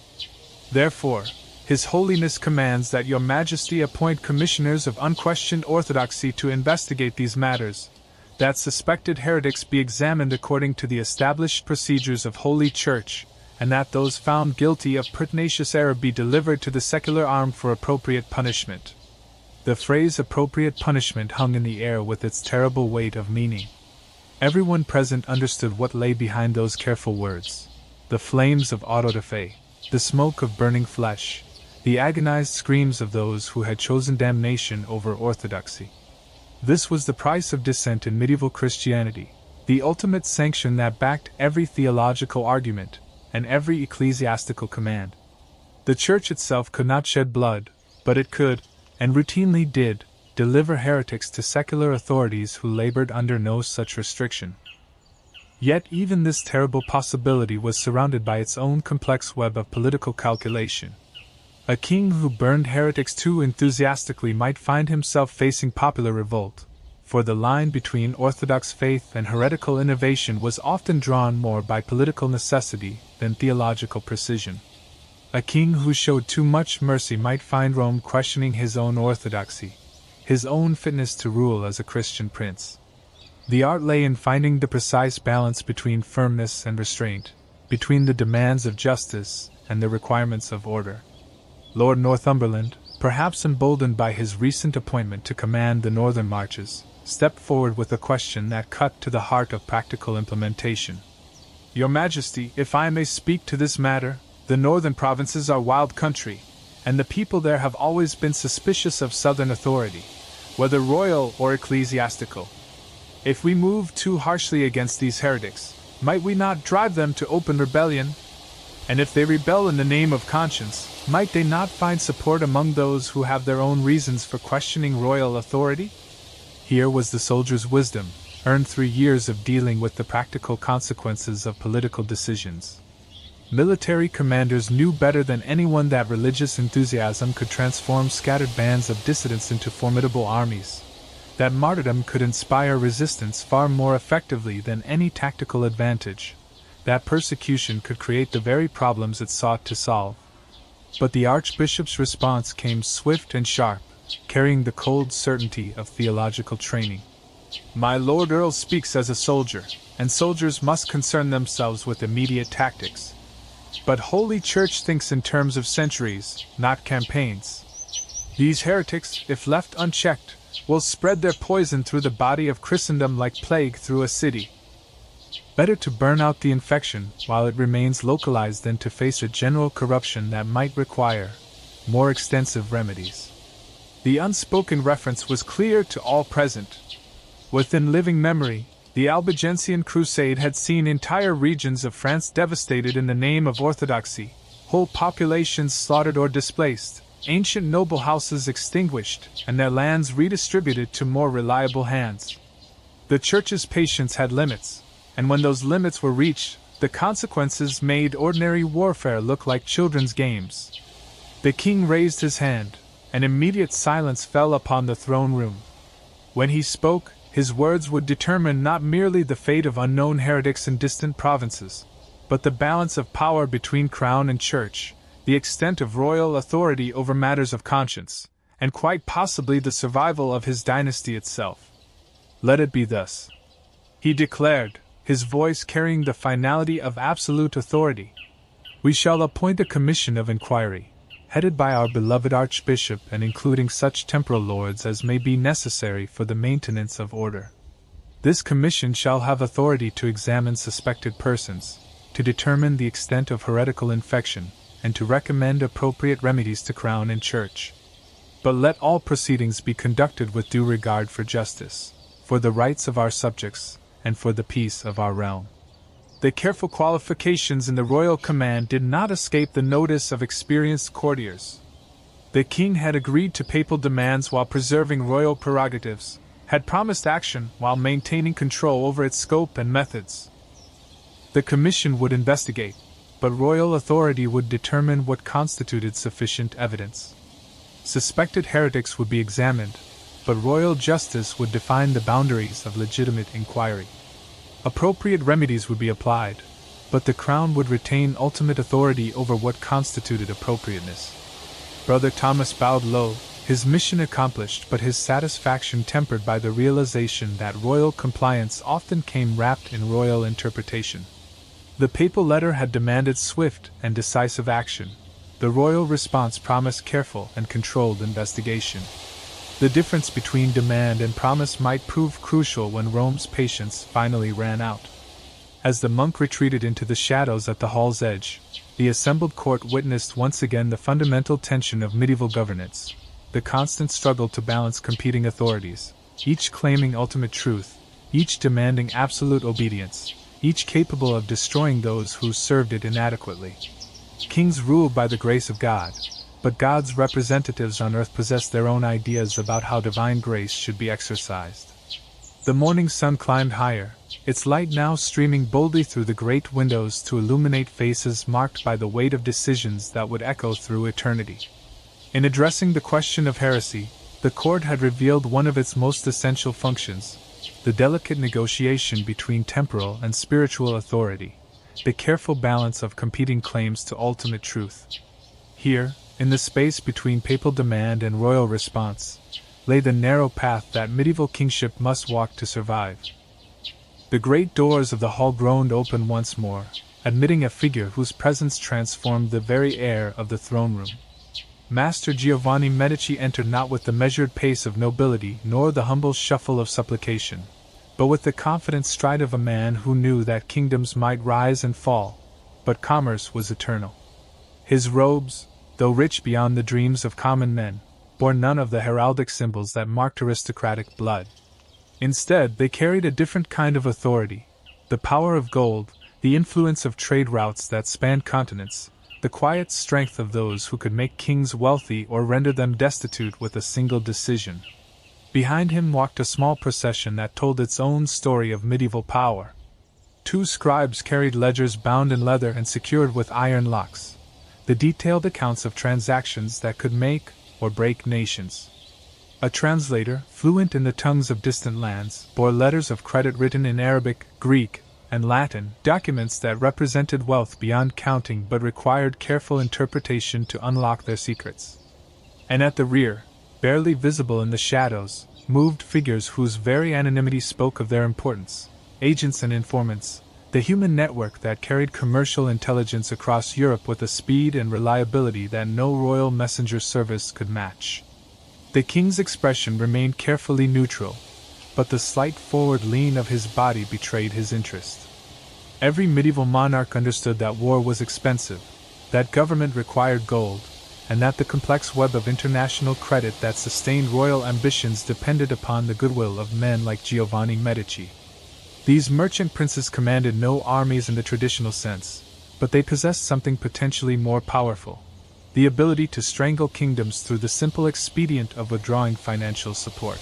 Therefore, His Holiness commands that Your Majesty appoint commissioners of unquestioned orthodoxy to investigate these matters, that suspected heretics be examined according to the established procedures of Holy Church, and that those found guilty of pertinacious error be delivered to the secular arm for appropriate punishment. The phrase appropriate punishment hung in the air with its terrible weight of meaning. Everyone present understood what lay behind those careful words. The flames of auto da fe, the smoke of burning flesh, the agonized screams of those who had chosen damnation over orthodoxy. This was the price of dissent in medieval Christianity, the ultimate sanction that backed every theological argument and every ecclesiastical command. The Church itself could not shed blood, but it could, and routinely did, deliver heretics to secular authorities who labored under no such restriction. Yet even this terrible possibility was surrounded by its own complex web of political calculation. A king who burned heretics too enthusiastically might find himself facing popular revolt, for the line between orthodox faith and heretical innovation was often drawn more by political necessity than theological precision. A king who showed too much mercy might find Rome questioning his own orthodoxy, his own fitness to rule as a Christian prince. The art lay in finding the precise balance between firmness and restraint, between the demands of justice and the requirements of order. Lord Northumberland, perhaps emboldened by his recent appointment to command the northern marches, stepped forward with a question that cut to the heart of practical implementation. Your Majesty, if I may speak to this matter, the northern provinces are wild country, and the people there have always been suspicious of southern authority, whether royal or ecclesiastical. If we move too harshly against these heretics, might we not drive them to open rebellion? And if they rebel in the name of conscience, might they not find support among those who have their own reasons for questioning royal authority? Here was the soldier's wisdom, earned through years of dealing with the practical consequences of political decisions. Military commanders knew better than anyone that religious enthusiasm could transform scattered bands of dissidents into formidable armies, that martyrdom could inspire resistance far more effectively than any tactical advantage, that persecution could create the very problems it sought to solve. But the Archbishop's response came swift and sharp, carrying the cold certainty of theological training. My Lord Earl speaks as a soldier, and soldiers must concern themselves with immediate tactics. But Holy Church thinks in terms of centuries, not campaigns. These heretics, if left unchecked, will spread their poison through the body of Christendom like plague through a city. Better to burn out the infection while it remains localized than to face a general corruption that might require more extensive remedies. The unspoken reference was clear to all present. Within living memory, the Albigensian Crusade had seen entire regions of France devastated in the name of orthodoxy, whole populations slaughtered or displaced, ancient noble houses extinguished, and their lands redistributed to more reliable hands. The Church's patience had limits, and when those limits were reached, the consequences made ordinary warfare look like children's games. The king raised his hand, and immediate silence fell upon the throne room. When he spoke, his words would determine not merely the fate of unknown heretics in distant provinces, but the balance of power between crown and church, the extent of royal authority over matters of conscience, and quite possibly the survival of his dynasty itself. Let it be thus, he declared, his voice carrying the finality of absolute authority. We shall appoint a commission of inquiry, headed by our beloved Archbishop and including such temporal lords as may be necessary for the maintenance of order. This commission shall have authority to examine suspected persons, to determine the extent of heretical infection, and to recommend appropriate remedies to crown and church. But let all proceedings be conducted with due regard for justice, for the rights of our subjects, and for the peace of our realm. The careful qualifications in the royal command did not escape the notice of experienced courtiers. The king had agreed to papal demands while preserving royal prerogatives, had promised action while maintaining control over its scope and methods. The commission would investigate, but royal authority would determine what constituted sufficient evidence. Suspected heretics would be examined, but royal justice would define the boundaries of legitimate inquiry. Appropriate remedies would be applied, but the crown would retain ultimate authority over what constituted appropriateness. Brother Thomas bowed low, his mission accomplished, but his satisfaction tempered by the realization that royal compliance often came wrapped in royal interpretation. The papal letter had demanded swift and decisive action. The royal response promised careful and controlled investigation. The difference between demand and promise might prove crucial when Rome's patience finally ran out. As the monk retreated into the shadows at the hall's edge, the assembled court witnessed once again the fundamental tension of medieval governance, the constant struggle to balance competing authorities, each claiming ultimate truth, each demanding absolute obedience, each capable of destroying those who served it inadequately. Kings ruled by the grace of God, but God's representatives on earth possessed their own ideas about how divine grace should be exercised. The morning sun climbed higher, its light now streaming boldly through the great windows to illuminate faces marked by the weight of decisions that would echo through eternity. In addressing the question of heresy, the court had revealed one of its most essential functions: the delicate negotiation between temporal and spiritual authority, the careful balance of competing claims to ultimate truth. Here, in the space between papal demand and royal response, lay the narrow path that medieval kingship must walk to survive. The great doors of the hall groaned open once more, admitting a figure whose presence transformed the very air of the throne room. Master Giovanni Medici entered not with the measured pace of nobility nor the humble shuffle of supplication, but with the confident stride of a man who knew that kingdoms might rise and fall, but commerce was eternal. His robes, though rich beyond the dreams of common men, bore none of the heraldic symbols that marked aristocratic blood. Instead, they carried a different kind of authority: the power of gold, the influence of trade routes that spanned continents, the quiet strength of those who could make kings wealthy or render them destitute with a single decision. Behind him walked a small procession that told its own story of medieval power. 2 scribes carried ledgers bound in leather and secured with iron locks, the detailed accounts of transactions that could make or break nations. A translator, fluent in the tongues of distant lands, bore letters of credit written in Arabic, Greek, and Latin, documents that represented wealth beyond counting but required careful interpretation to unlock their secrets. And at the rear, barely visible in the shadows, moved figures whose very anonymity spoke of their importance: agents and informants, the human network that carried commercial intelligence across Europe with a speed and reliability that no royal messenger service could match. The king's expression remained carefully neutral, but the slight forward lean of his body betrayed his interest. Every medieval monarch understood that war was expensive, that government required gold, and that the complex web of international credit that sustained royal ambitions depended upon the goodwill of men like Giovanni Medici. These merchant princes commanded no armies in the traditional sense, but they possessed something potentially more powerful: the ability to strangle kingdoms through the simple expedient of withdrawing financial support.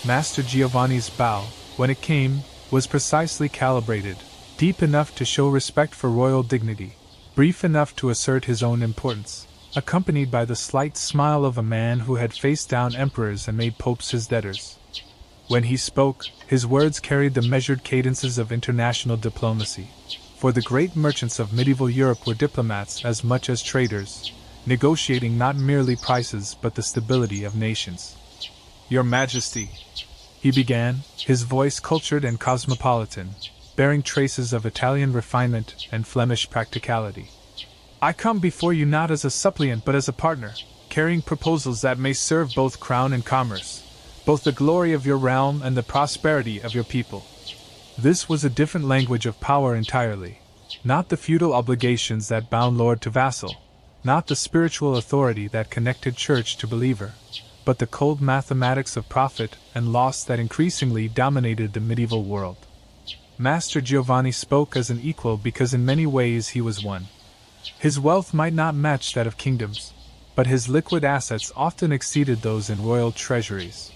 Master Giovanni's bow, when it came, was precisely calibrated, deep enough to show respect for royal dignity, brief enough to assert his own importance, accompanied by the slight smile of a man who had faced down emperors and made popes his debtors. When he spoke, his words carried the measured cadences of international diplomacy, for the great merchants of medieval Europe were diplomats as much as traders, negotiating not merely prices but the stability of nations. "Your Majesty," he began, his voice cultured and cosmopolitan, bearing traces of Italian refinement and Flemish practicality. "I come before you not as a suppliant but as a partner, carrying proposals that may serve both crown and commerce, both the glory of your realm and the prosperity of your people." This was a different language of power entirely, not the feudal obligations that bound lord to vassal, not the spiritual authority that connected church to believer, but the cold mathematics of profit and loss that increasingly dominated the medieval world. Master Giovanni spoke as an equal because in many ways he was one. His wealth might not match that of kingdoms, but his liquid assets often exceeded those in royal treasuries.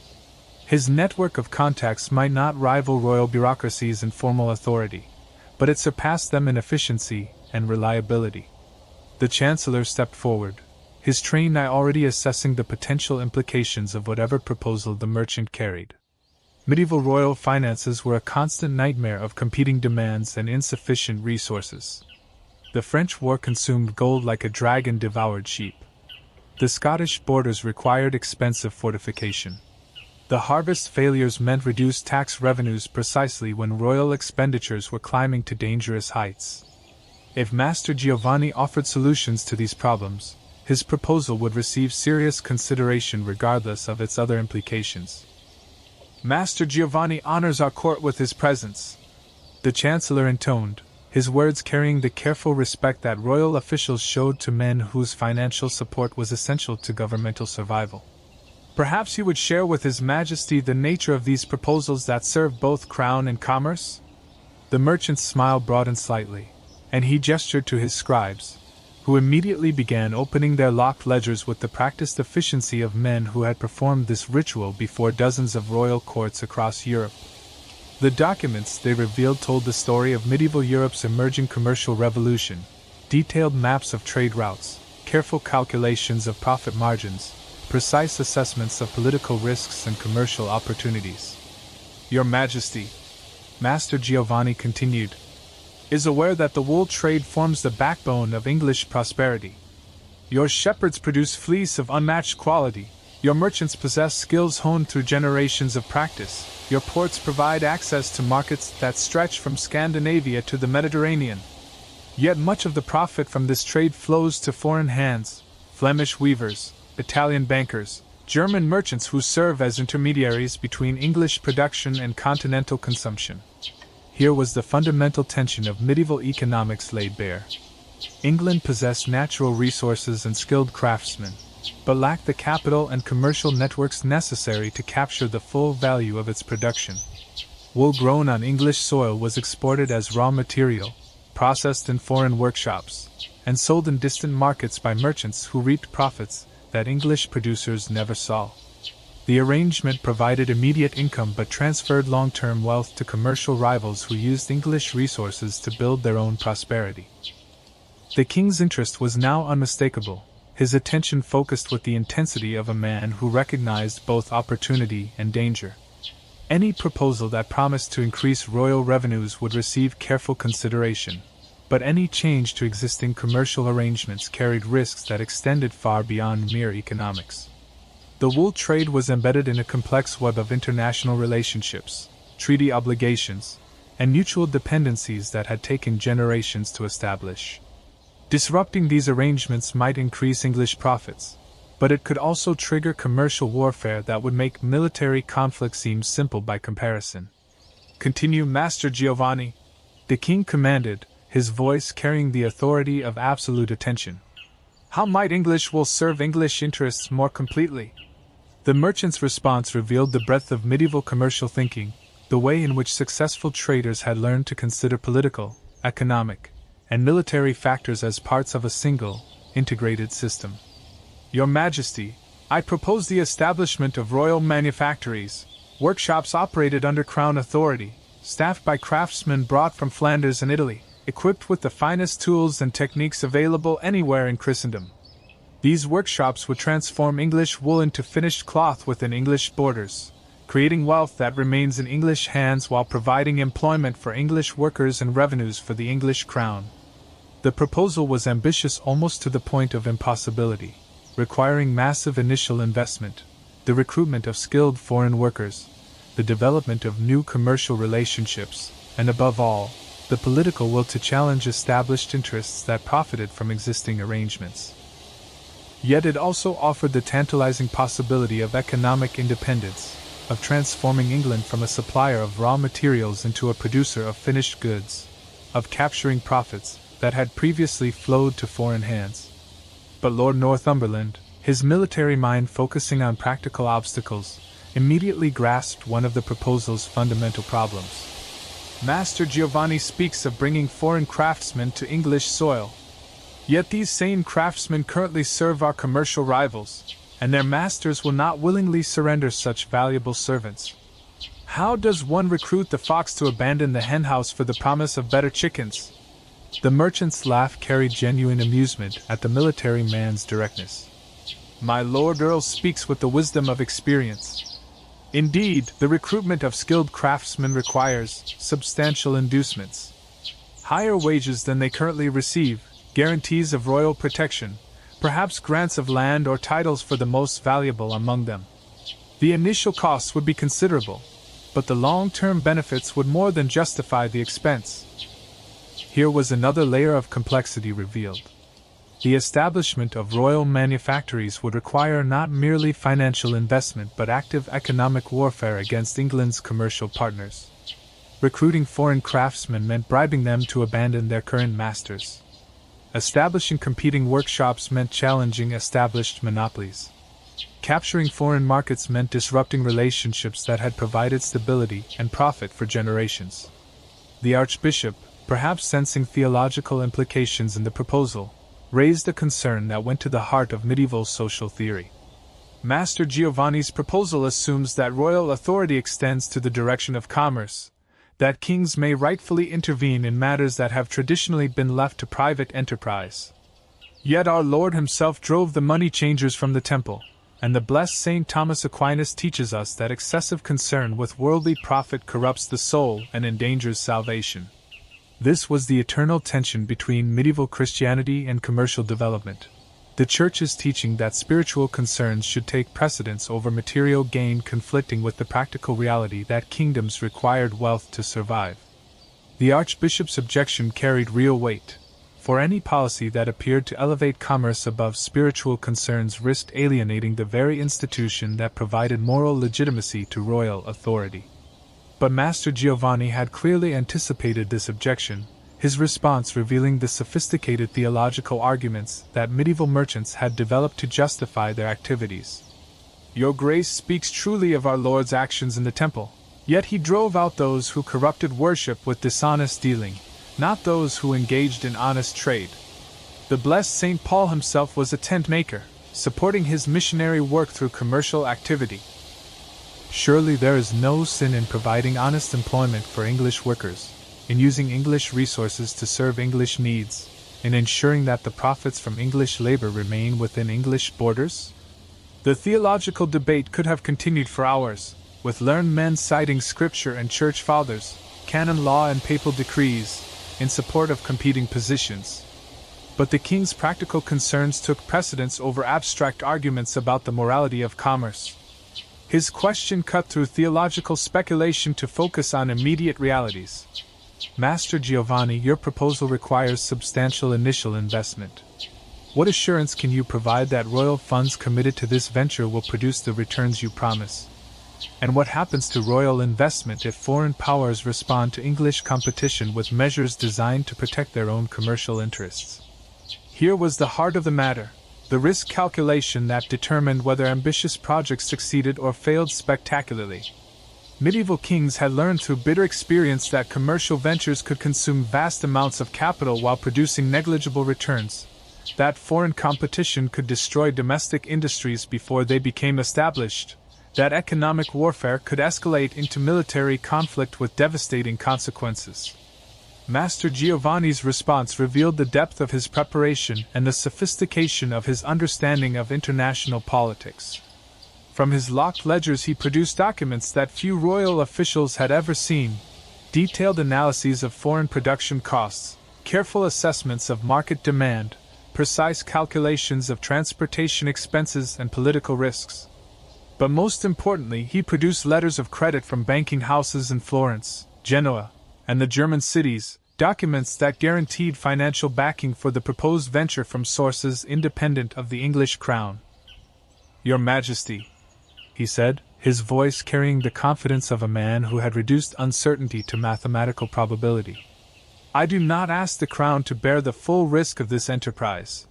His network of contacts might not rival royal bureaucracies in formal authority, but it surpassed them in efficiency and reliability. The Chancellor stepped forward, his trained eye already assessing the potential implications of whatever proposal the merchant carried. Medieval royal finances were a constant nightmare of competing demands and insufficient resources. The French war consumed gold like a dragon devoured sheep. The Scottish borders required expensive fortification. The harvest failures meant reduced tax revenues precisely when royal expenditures were climbing to dangerous heights. If Master Giovanni offered solutions to these problems, his proposal would receive serious consideration regardless of its other implications. Master Giovanni honors our court with his presence, the Chancellor intoned, his words carrying the careful respect that royal officials showed to men whose financial support was essential to governmental survival. Perhaps he would share with His Majesty the nature of these proposals that serve both crown and commerce? The merchant's smile broadened slightly, and he gestured to his scribes, who immediately began opening their locked ledgers with the practiced efficiency of men who had performed this ritual before dozens of royal courts across Europe. The documents they revealed told the story of medieval Europe's emerging commercial revolution, detailed maps of trade routes, careful calculations of profit margins, precise assessments of political risks and commercial opportunities. Your Majesty, Master Giovanni continued, is aware that the wool trade forms the backbone of English prosperity. Your shepherds produce fleece of unmatched quality, your merchants possess skills honed through generations of practice, your ports provide access to markets that stretch from Scandinavia to the Mediterranean. Yet much of the profit from this trade flows to foreign hands, Flemish weavers, Italian bankers, German merchants who serve as intermediaries between English production and continental consumption. Here was the fundamental tension of medieval economics laid bare. England possessed natural resources and skilled craftsmen, but lacked the capital and commercial networks necessary to capture the full value of its production. Wool grown on English soil was exported as raw material, processed in foreign workshops, and sold in distant markets by merchants who reaped profits that English producers never saw. The arrangement provided immediate income but transferred long-term wealth to commercial rivals who used English resources to build their own prosperity. The king's interest was now unmistakable, his attention focused with the intensity of a man who recognized both opportunity and danger. Any proposal that promised to increase royal revenues would receive careful consideration, but any change to existing commercial arrangements carried risks that extended far beyond mere economics. The wool trade was embedded in a complex web of international relationships, treaty obligations, and mutual dependencies that had taken generations to establish. Disrupting these arrangements might increase English profits, but it could also trigger commercial warfare that would make military conflict seem simple by comparison. Continue, Master Giovanni, the king commanded, his voice carrying the authority of absolute attention. How might English wool serve English interests more completely? The merchant's response revealed the breadth of medieval commercial thinking, the way in which successful traders had learned to consider political, economic, and military factors as parts of a single, integrated system. Your Majesty, I propose the establishment of royal manufactories, workshops operated under crown authority, staffed by craftsmen brought from Flanders and Italy, equipped with the finest tools and techniques available anywhere in Christendom. These workshops would transform English wool into finished cloth within English borders, creating wealth that remains in English hands while providing employment for English workers and revenues for the English crown. The proposal was ambitious almost to the point of impossibility, requiring massive initial investment, the recruitment of skilled foreign workers, the development of new commercial relationships, and above all, the political will to challenge established interests that profited from existing arrangements. Yet it also offered the tantalizing possibility of economic independence, of transforming England from a supplier of raw materials into a producer of finished goods, of capturing profits that had previously flowed to foreign hands. But Lord Northumberland, his military mind focusing on practical obstacles, immediately grasped one of the proposal's fundamental problems. Master Giovanni speaks of bringing foreign craftsmen to English soil. Yet these same craftsmen currently serve our commercial rivals, and their masters will not willingly surrender such valuable servants. How does one recruit the fox to abandon the henhouse for the promise of better chickens? The merchant's laugh carried genuine amusement at the military man's directness. My Lord Earl speaks with the wisdom of experience. Indeed, the recruitment of skilled craftsmen requires substantial inducements. Higher wages than they currently receive, guarantees of royal protection, perhaps grants of land or titles for the most valuable among them. The initial costs would be considerable, but the long-term benefits would more than justify the expense. Here was another layer of complexity revealed. The establishment of royal manufactories would require not merely financial investment but active economic warfare against England's commercial partners. Recruiting foreign craftsmen meant bribing them to abandon their current masters. Establishing competing workshops meant challenging established monopolies. Capturing foreign markets meant disrupting relationships that had provided stability and profit for generations. The Archbishop, perhaps sensing theological implications in the proposal, raised a concern that went to the heart of medieval social theory. Master Giovanni's proposal assumes that royal authority extends to the direction of commerce, that kings may rightfully intervene in matters that have traditionally been left to private enterprise. Yet our Lord himself drove the money changers from the temple, and the blessed St. Thomas Aquinas teaches us that excessive concern with worldly profit corrupts the soul and endangers salvation. This was the eternal tension between medieval Christianity and commercial development. The Church's teaching that spiritual concerns should take precedence over material gain conflicting with the practical reality that kingdoms required wealth to survive. The Archbishop's objection carried real weight, for any policy that appeared to elevate commerce above spiritual concerns risked alienating the very institution that provided moral legitimacy to royal authority. But Master Giovanni had clearly anticipated this objection, his response revealing the sophisticated theological arguments that medieval merchants had developed to justify their activities. Your Grace speaks truly of our Lord's actions in the temple, yet he drove out those who corrupted worship with dishonest dealing, not those who engaged in honest trade. The blessed St. Paul himself was a tent maker, supporting his missionary work through commercial activity. Surely there is no sin in providing honest employment for English workers, in using English resources to serve English needs, in ensuring that the profits from English labor remain within English borders? The theological debate could have continued for hours, with learned men citing scripture and church fathers, canon law and papal decrees, in support of competing positions. But the king's practical concerns took precedence over abstract arguments about the morality of commerce. His question cut through theological speculation to focus on immediate realities. Master Giovanni, your proposal requires substantial initial investment. What assurance can you provide that royal funds committed to this venture will produce the returns you promise? And what happens to royal investment if foreign powers respond to English competition with measures designed to protect their own commercial interests? Here was the heart of the matter, the risk calculation that determined whether ambitious projects succeeded or failed spectacularly. Medieval kings had learned through bitter experience that commercial ventures could consume vast amounts of capital while producing negligible returns, that foreign competition could destroy domestic industries before they became established, that economic warfare could escalate into military conflict with devastating consequences. Master Giovanni's response revealed the depth of his preparation and the sophistication of his understanding of international politics. From his locked ledgers he produced documents that few royal officials had ever seen, detailed analyses of foreign production costs, careful assessments of market demand, precise calculations of transportation expenses and political risks. But most importantly, he produced letters of credit from banking houses in Florence, Genoa, and the German cities, documents that guaranteed financial backing for the proposed venture from sources independent of the English crown. Your Majesty, he said, his voice carrying the confidence of a man who had reduced uncertainty to mathematical probability. I do not ask the crown to bear the full risk of this enterprise.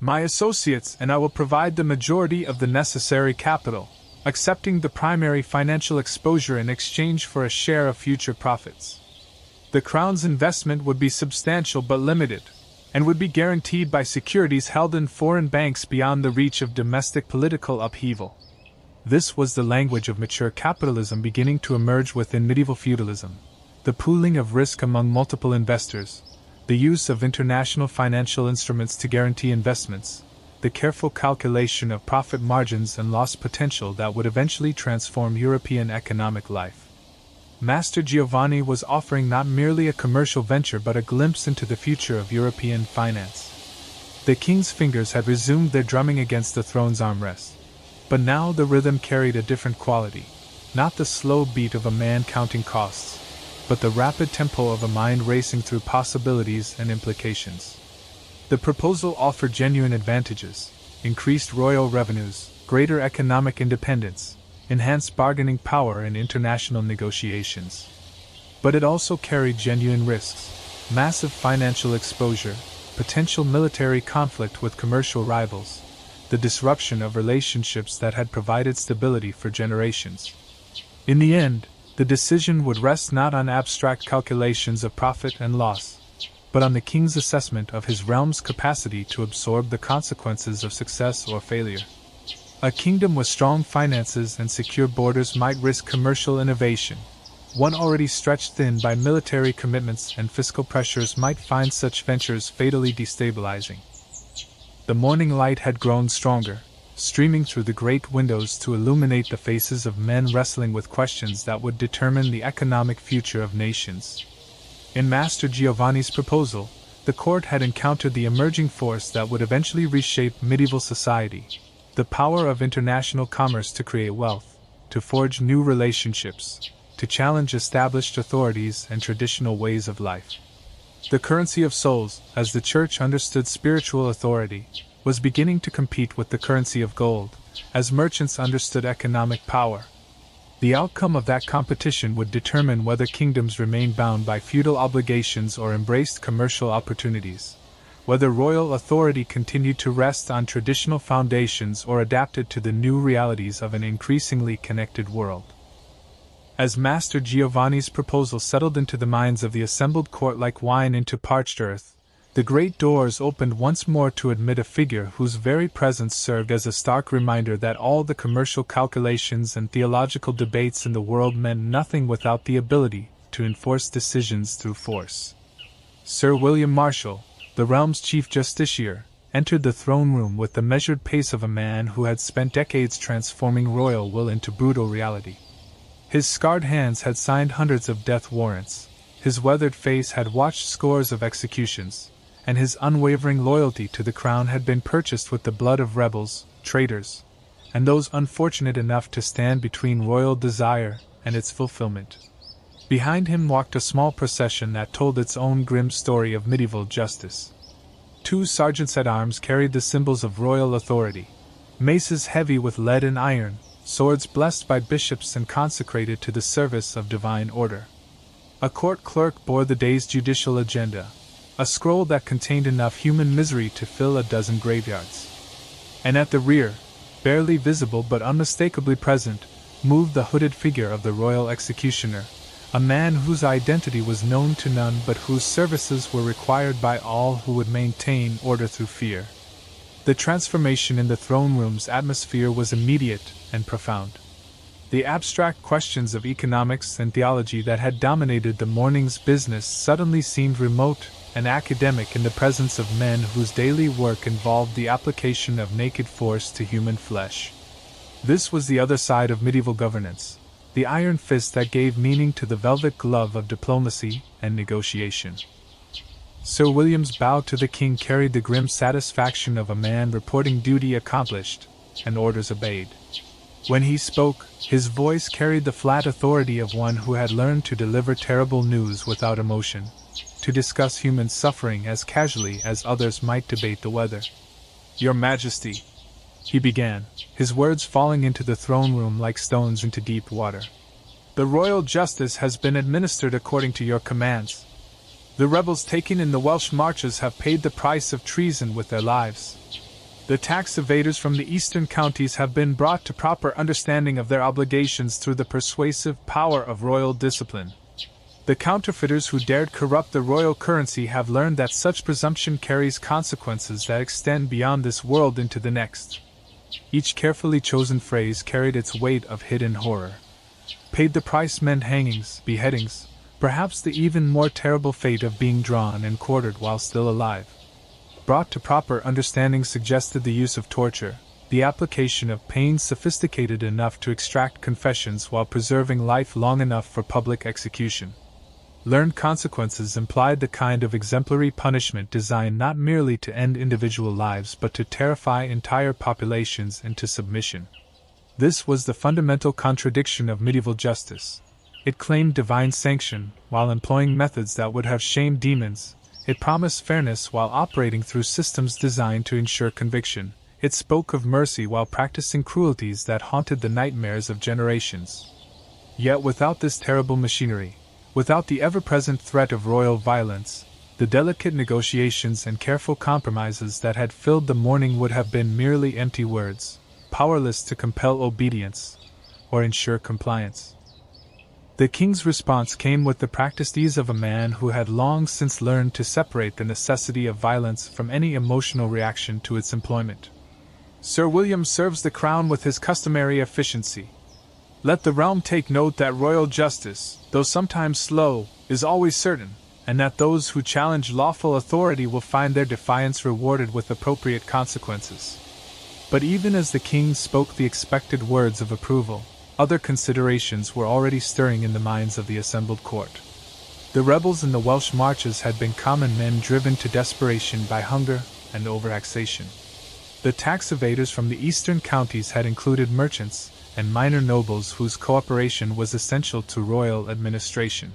My associates and I will provide the majority of the necessary capital, accepting the primary financial exposure in exchange for a share of future profits. The Crown's investment would be substantial but limited, and would be guaranteed by securities held in foreign banks beyond the reach of domestic political upheaval. This was the language of mature capitalism beginning to emerge within medieval feudalism. The pooling of risk among multiple investors, the use of international financial instruments to guarantee investments, the careful calculation of profit margins and loss potential that would eventually transform European economic life. Master Giovanni was offering not merely a commercial venture but a glimpse into the future of European finance. The king's fingers had resumed their drumming against the throne's armrest. But now the rhythm carried a different quality, not the slow beat of a man counting costs, but the rapid tempo of a mind racing through possibilities and implications. The proposal offered genuine advantages: increased royal revenues, greater economic independence, enhanced bargaining power in international negotiations. But it also carried genuine risks: massive financial exposure, potential military conflict with commercial rivals, the disruption of relationships that had provided stability for generations. In the end, the decision would rest not on abstract calculations of profit and loss, but on the king's assessment of his realm's capacity to absorb the consequences of success or failure. A kingdom with strong finances and secure borders might risk commercial innovation. One already stretched thin by military commitments and fiscal pressures might find such ventures fatally destabilizing. The morning light had grown stronger, streaming through the great windows to illuminate the faces of men wrestling with questions that would determine the economic future of nations. In Master Giovanni's proposal, the court had encountered the emerging force that would eventually reshape medieval society: the power of international commerce to create wealth, to forge new relationships, to challenge established authorities and traditional ways of life. The currency of souls, as the Church understood spiritual authority, was beginning to compete with the currency of gold, as merchants understood economic power. The outcome of that competition would determine whether kingdoms remained bound by feudal obligations or embraced commercial opportunities, whether royal authority continued to rest on traditional foundations or adapted to the new realities of an increasingly connected world. As Master Giovanni's proposal settled into the minds of the assembled court like wine into parched earth, the great doors opened once more to admit a figure whose very presence served as a stark reminder that all the commercial calculations and theological debates in the world meant nothing without the ability to enforce decisions through force. Sir William Marshall, the realm's chief justiciar, entered the throne room with the measured pace of a man who had spent decades transforming royal will into brutal reality. His scarred hands had signed hundreds of death warrants, his weathered face had watched scores of executions, and his unwavering loyalty to the crown had been purchased with the blood of rebels, traitors, and those unfortunate enough to stand between royal desire and its fulfillment. Behind him walked a small procession that told its own grim story of medieval justice. 2 sergeants-at-arms carried the symbols of royal authority: maces heavy with lead and iron, swords blessed by bishops and consecrated to the service of divine order. A court clerk bore the day's judicial agenda, a scroll that contained enough human misery to fill a dozen graveyards. And at the rear, barely visible but unmistakably present, moved the hooded figure of the royal executioner, a man whose identity was known to none but whose services were required by all who would maintain order through fear. The transformation in the throne room's atmosphere was immediate and profound. The abstract questions of economics and theology that had dominated the morning's business suddenly seemed remote and academic in the presence of men whose daily work involved the application of naked force to human flesh. This was the other side of medieval governance, the iron fist that gave meaning to the velvet glove of diplomacy and negotiation. Sir William's bow to the king carried the grim satisfaction of a man reporting duty accomplished and orders obeyed. When he spoke, his voice carried the flat authority of one who had learned to deliver terrible news without emotion, to discuss human suffering as casually as others might debate the weather. "Your Majesty," he began, his words falling into the throne room like stones into deep water, "the royal justice has been administered according to your commands. The rebels taken in the Welsh marches have paid the price of treason with their lives. The tax evaders from the eastern counties have been brought to proper understanding of their obligations through the persuasive power of royal discipline. The counterfeiters who dared corrupt the royal currency have learned that such presumption carries consequences that extend beyond this world into the next. Each carefully chosen phrase carried its weight of hidden horror. Paid the price meant hangings, beheadings, perhaps the even more terrible fate of being drawn and quartered while still alive. Brought to proper understanding suggested the use of torture, the application of pains sophisticated enough to extract confessions while preserving life long enough for public execution. Learned consequences implied the kind of exemplary punishment designed not merely to end individual lives but to terrify entire populations into submission. This was the fundamental contradiction of medieval justice. It claimed divine sanction while employing methods that would have shamed demons. It promised fairness while operating through systems designed to ensure conviction. It spoke of mercy while practicing cruelties that haunted the nightmares of generations. Yet without this terrible machinery, without the ever-present threat of royal violence, the delicate negotiations and careful compromises that had filled the morning would have been merely empty words, powerless to compel obedience or ensure compliance. The king's response came with the practiced ease of a man who had long since learned to separate the necessity of violence from any emotional reaction to its employment. Sir William serves the crown with his customary efficiency. Let the realm take note that royal justice, though sometimes slow, is always certain, and that those who challenge lawful authority will find their defiance rewarded with appropriate consequences. But even as the king spoke the expected words of approval, other considerations were already stirring in the minds of the assembled court. The rebels in the Welsh marches had been common men driven to desperation by hunger and overtaxation. The tax evaders from the eastern counties had included merchants and minor nobles whose cooperation was essential to royal administration.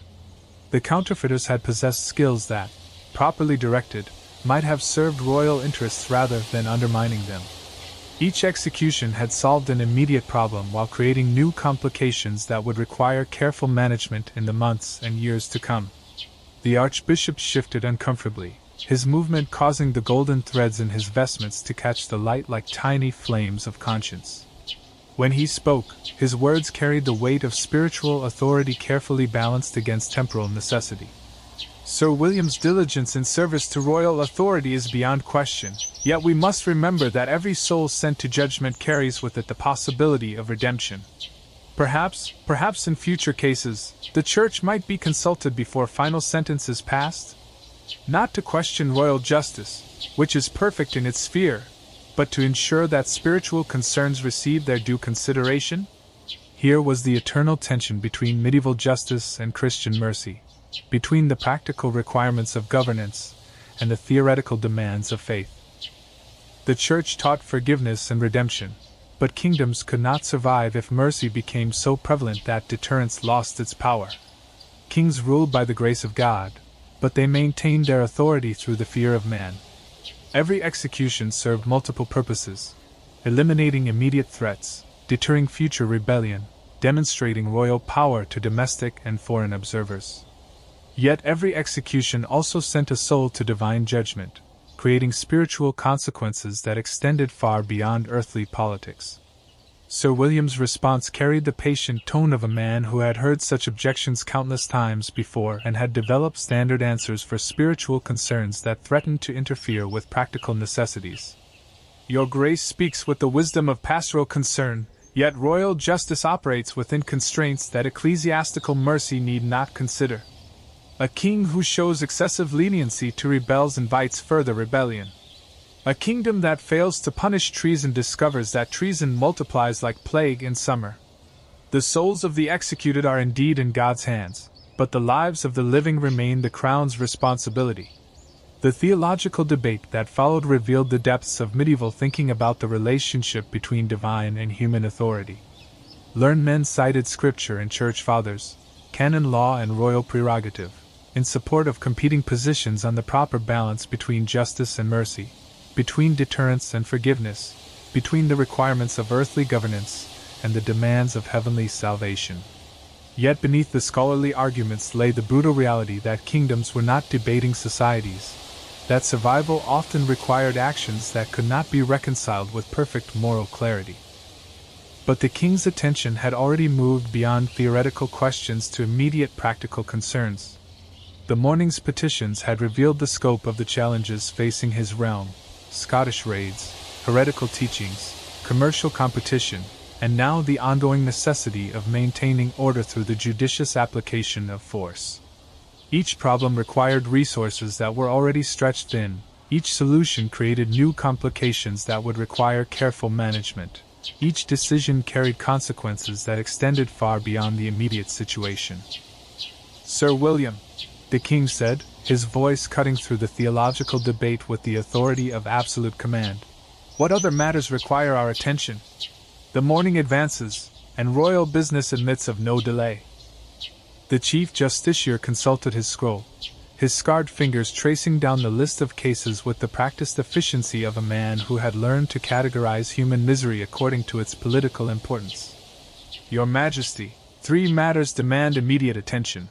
The counterfeiters had possessed skills that, properly directed, might have served royal interests rather than undermining them. Each execution had solved an immediate problem while creating new complications that would require careful management in the months and years to come. The archbishop shifted uncomfortably, his movement causing the golden threads in his vestments to catch the light like tiny flames of conscience. When he spoke, his words carried the weight of spiritual authority carefully balanced against temporal necessity. Sir William's diligence in service to royal authority is beyond question, yet we must remember that every soul sent to judgment carries with it the possibility of redemption. Perhaps in future cases, the Church might be consulted before final sentence is passed, not to question royal justice, which is perfect in its sphere, but to ensure that spiritual concerns receive their due consideration. Here was the eternal tension between medieval justice and Christian mercy, between the practical requirements of governance and the theoretical demands of faith. The Church taught forgiveness and redemption, but kingdoms could not survive if mercy became so prevalent that deterrence lost its power. Kings ruled by the grace of God, but they maintained their authority through the fear of man. Every execution served multiple purposes: eliminating immediate threats, deterring future rebellion, demonstrating royal power to domestic and foreign observers. Yet every execution also sent a soul to divine judgment, creating spiritual consequences that extended far beyond earthly politics. Sir William's response carried the patient tone of a man who had heard such objections countless times before and had developed standard answers for spiritual concerns that threatened to interfere with practical necessities. Your Grace speaks with the wisdom of pastoral concern, yet royal justice operates within constraints that ecclesiastical mercy need not consider. A king who shows excessive leniency to rebels invites further rebellion. A kingdom that fails to punish treason discovers that treason multiplies like plague in summer. The souls of the executed are indeed in God's hands, but the lives of the living remain the crown's responsibility. The theological debate that followed revealed the depths of medieval thinking about the relationship between divine and human authority. Learned men cited scripture and church fathers, canon law and royal prerogative, in support of competing positions on the proper balance between justice and mercy, between deterrence and forgiveness, between the requirements of earthly governance and the demands of heavenly salvation. Yet beneath the scholarly arguments lay the brutal reality that kingdoms were not debating societies. that survival often required actions that could not be reconciled with perfect moral clarity. But the king's attention had already moved beyond theoretical questions to immediate practical concerns. The morning's petitions had revealed the scope of the challenges facing his realm: Scottish raids, heretical teachings, commercial competition, and now the ongoing necessity of maintaining order through the judicious application of force. Each problem required resources that were already stretched thin. Each solution created new complications that would require careful management. Each decision carried consequences that extended far beyond the immediate situation. "Sir William," the king said, his voice cutting through the theological debate with the authority of absolute command, "what other matters require our attention? The morning advances, and royal business admits of no delay." The chief justiciar consulted his scroll, his scarred fingers tracing down the list of cases with the practiced efficiency of a man who had learned to categorize human misery according to its political importance. "Your Majesty, 3 matters demand immediate attention.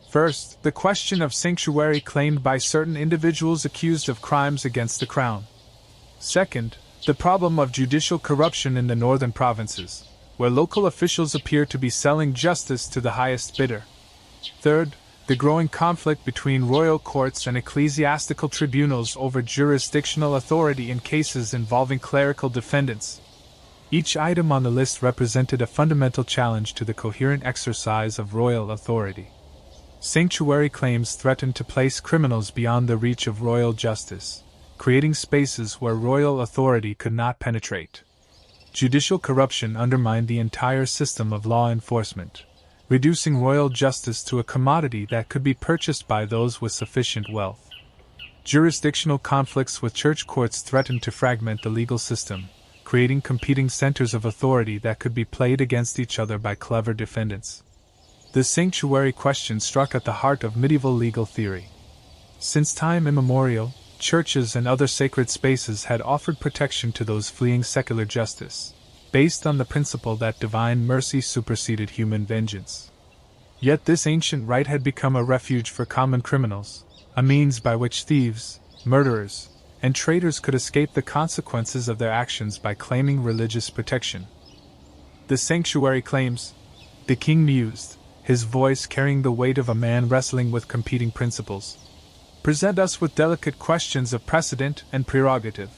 First, the question of sanctuary claimed by certain individuals accused of crimes against the crown. Second, the problem of judicial corruption in the northern provinces, where local officials appear to be selling justice to the highest bidder. Third, the growing conflict between royal courts and ecclesiastical tribunals over jurisdictional authority in cases involving clerical defendants." Each item on the list represented a fundamental challenge to the coherent exercise of royal authority. Sanctuary claims threatened to place criminals beyond the reach of royal justice, creating spaces where royal authority could not penetrate. Judicial corruption undermined the entire system of law enforcement, reducing royal justice to a commodity that could be purchased by those with sufficient wealth. Jurisdictional conflicts with church courts threatened to fragment the legal system, creating competing centers of authority that could be played against each other by clever defendants. The sanctuary question struck at the heart of medieval legal theory. Since time immemorial, churches and other sacred spaces had offered protection to those fleeing secular justice, based on the principle that divine mercy superseded human vengeance. Yet this ancient right had become a refuge for common criminals, a means by which thieves, murderers, and traitors could escape the consequences of their actions by claiming religious protection. "The sanctuary claims," the king mused, his voice carrying the weight of a man wrestling with competing principles, "present us with delicate questions of precedent and prerogative.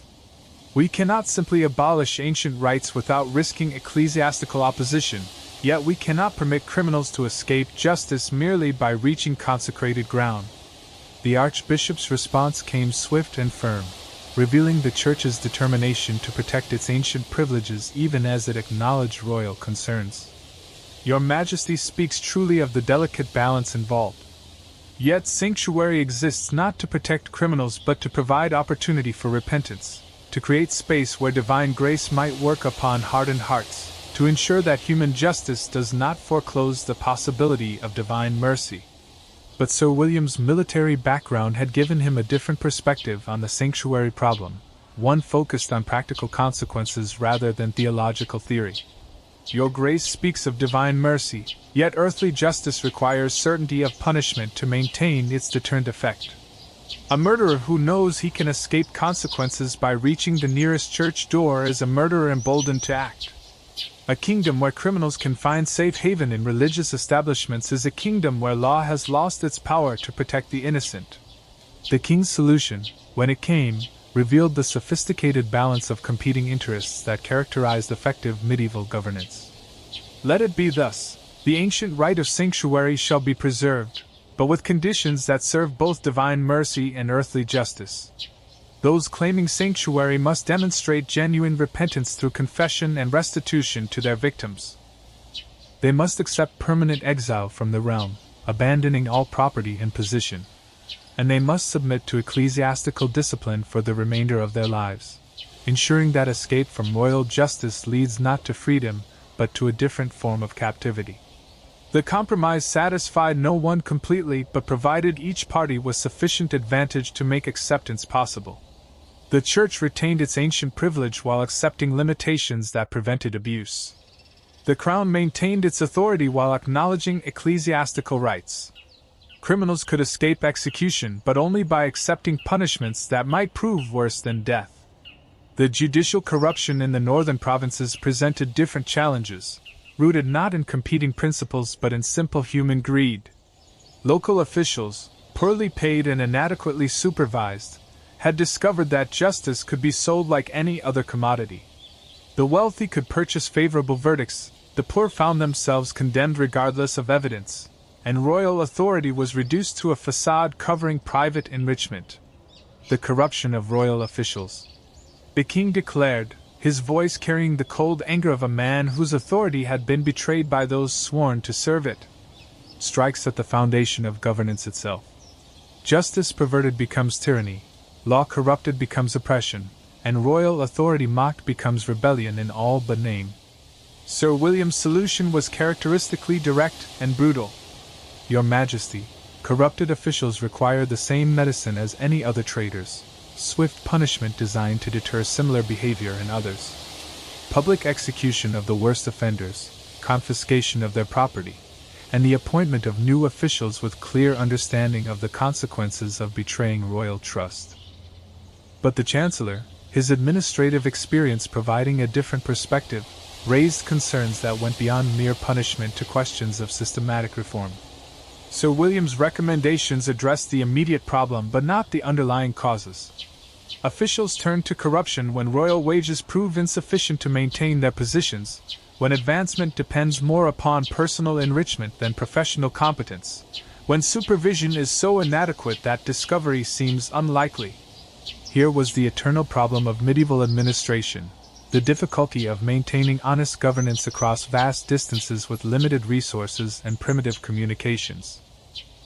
We cannot simply abolish ancient rights without risking ecclesiastical opposition, yet we cannot permit criminals to escape justice merely by reaching consecrated ground." The archbishop's response came swift and firm, revealing the church's determination to protect its ancient privileges even as it acknowledged royal concerns. "Your Majesty speaks truly of the delicate balance involved. Yet sanctuary exists not to protect criminals but to provide opportunity for repentance, to create space where divine grace might work upon hardened hearts, to ensure that human justice does not foreclose the possibility of divine mercy." But Sir William's military background had given him a different perspective on the sanctuary problem, one focused on practical consequences rather than theological theory. "Your Grace speaks of divine mercy, yet earthly justice requires certainty of punishment to maintain its deterrent effect. A murderer who knows he can escape consequences by reaching the nearest church door is a murderer emboldened to act. A kingdom where criminals can find safe haven in religious establishments is a kingdom where law has lost its power to protect the innocent." The king's solution, when it came, revealed the sophisticated balance of competing interests that characterized effective medieval governance. "Let it be thus. The ancient right of sanctuary shall be preserved, but with conditions that serve both divine mercy and earthly justice. Those claiming sanctuary must demonstrate genuine repentance through confession and restitution to their victims. They must accept permanent exile from the realm, abandoning all property and position. And they must submit to ecclesiastical discipline for the remainder of their lives, ensuring that escape from royal justice leads not to freedom, but to a different form of captivity." The compromise satisfied no one completely but provided each party with sufficient advantage to make acceptance possible. The Church retained its ancient privilege while accepting limitations that prevented abuse. The Crown maintained its authority while acknowledging ecclesiastical rights. Criminals could escape execution, but only by accepting punishments that might prove worse than death. The judicial corruption in the northern provinces presented different challenges, rooted not in competing principles but in simple human greed. Local officials, poorly paid and inadequately supervised, had discovered that justice could be sold like any other commodity. The wealthy could purchase favorable verdicts, the poor found themselves condemned regardless of evidence, and royal authority was reduced to a facade covering private enrichment. The corruption of royal officials. The king declared, his voice carrying the cold anger of a man whose authority had been betrayed by those sworn to serve it. Strikes at the foundation of governance itself. Justice perverted becomes tyranny, law corrupted becomes oppression, and royal authority mocked becomes rebellion in all but name. Sir William's solution was characteristically direct and brutal. Your Majesty, corrupted officials require the same medicine as any other traitors. Swift punishment designed to deter similar behavior in others. Public execution of the worst offenders, confiscation of their property, and the appointment of new officials with clear understanding of the consequences of betraying royal trust. But the Chancellor, his administrative experience providing a different perspective, raised concerns that went beyond mere punishment to questions of systematic reform. Sir William's recommendations addressed the immediate problem but not the underlying causes. Officials turned to corruption when royal wages prove insufficient to maintain their positions, when advancement depends more upon personal enrichment than professional competence, when supervision is so inadequate that discovery seems unlikely. Here was the eternal problem of medieval administration, the difficulty of maintaining honest governance across vast distances with limited resources and primitive communications.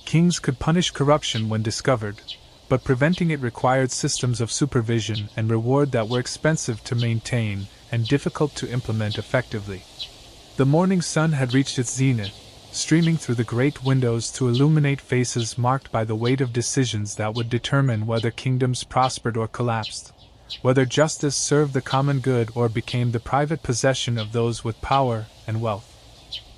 Kings could punish corruption when discovered, but preventing it required systems of supervision and reward that were expensive to maintain and difficult to implement effectively. The morning sun had reached its zenith, streaming through the great windows to illuminate faces marked by the weight of decisions that would determine whether kingdoms prospered or collapsed, whether justice served the common good or became the private possession of those with power and wealth.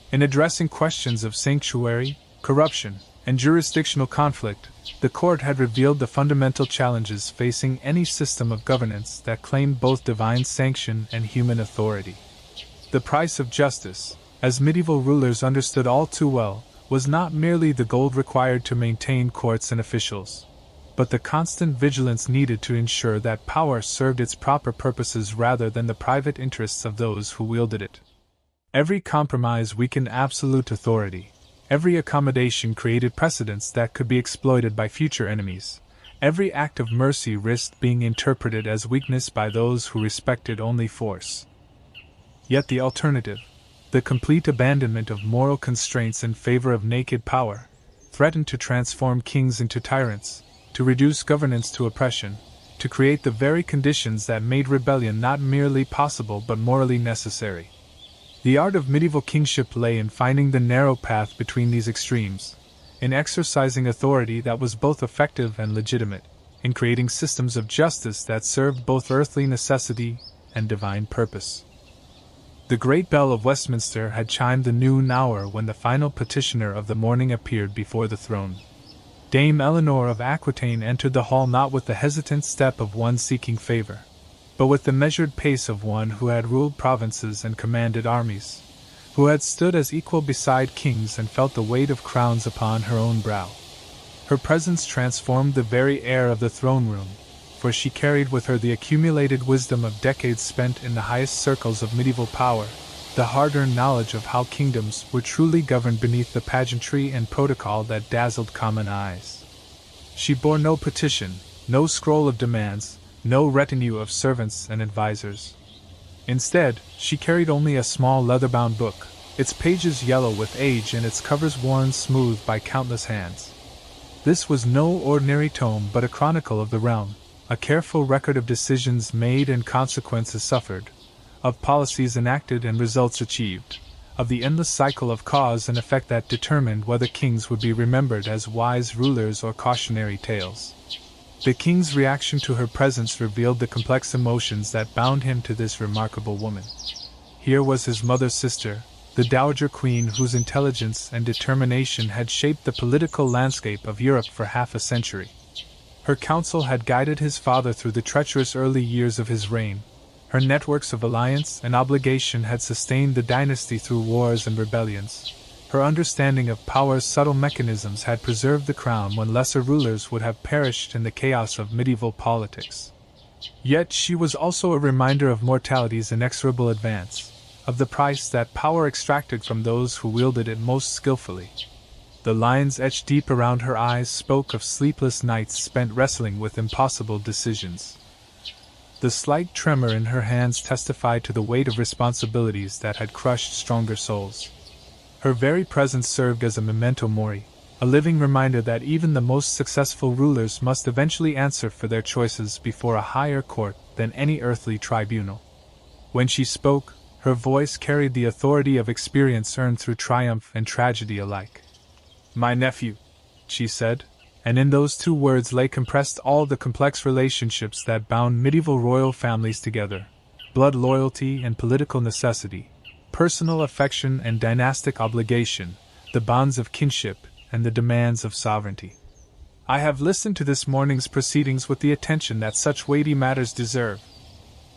In addressing questions of sanctuary, corruption, and jurisdictional conflict, the court had revealed the fundamental challenges facing any system of governance that claimed both divine sanction and human authority. The price of justice, as medieval rulers understood all too well, was not merely the gold required to maintain courts and officials, but the constant vigilance needed to ensure that power served its proper purposes rather than the private interests of those who wielded it. Every compromise weakened absolute authority. Every accommodation created precedents that could be exploited by future enemies. Every act of mercy risked being interpreted as weakness by those who respected only force. Yet the alternative, the complete abandonment of moral constraints in favor of naked power, threatened to transform kings into tyrants, to reduce governance to oppression, to create the very conditions that made rebellion not merely possible but morally necessary. The art of medieval kingship lay in finding the narrow path between these extremes, in exercising authority that was both effective and legitimate, in creating systems of justice that served both earthly necessity and divine purpose. The great bell of Westminster had chimed the noon hour when the final petitioner of the morning appeared before the throne. Dame Eleanor of Aquitaine entered the hall not with the hesitant step of one seeking favor, but with the measured pace of one who had ruled provinces and commanded armies, who had stood as equal beside kings and felt the weight of crowns upon her own brow. Her presence transformed the very air of the throne room, for she carried with her the accumulated wisdom of decades spent in the highest circles of medieval power, the hard-earned knowledge of how kingdoms were truly governed beneath the pageantry and protocol that dazzled common eyes. She bore no petition, no scroll of demands, no retinue of servants and advisers. Instead, she carried only a small leather-bound book, its pages yellow with age and its covers worn smooth by countless hands. This was no ordinary tome but a chronicle of the realm, a careful record of decisions made and consequences suffered, of policies enacted and results achieved, of the endless cycle of cause and effect that determined whether kings would be remembered as wise rulers or cautionary tales. The king's reaction to her presence revealed the complex emotions that bound him to this remarkable woman. Here was his mother's sister, the Dowager Queen whose intelligence and determination had shaped the political landscape of Europe for half a century. Her counsel had guided his father through the treacherous early years of his reign. Her networks of alliance and obligation had sustained the dynasty through wars and rebellions. Her understanding of power's subtle mechanisms had preserved the crown when lesser rulers would have perished in the chaos of medieval politics. Yet she was also a reminder of mortality's inexorable advance, of the price that power extracted from those who wielded it most skillfully. The lines etched deep around her eyes spoke of sleepless nights spent wrestling with impossible decisions. The slight tremor in her hands testified to the weight of responsibilities that had crushed stronger souls. Her very presence served as a memento mori, a living reminder that even the most successful rulers must eventually answer for their choices before a higher court than any earthly tribunal. When she spoke, her voice carried the authority of experience earned through triumph and tragedy alike. "My nephew," she said, and in those two words lay compressed all the complex relationships that bound medieval royal families together: blood loyalty and political necessity, personal affection and dynastic obligation, the bonds of kinship and the demands of sovereignty. "I have listened to this morning's proceedings with the attention that such weighty matters deserve.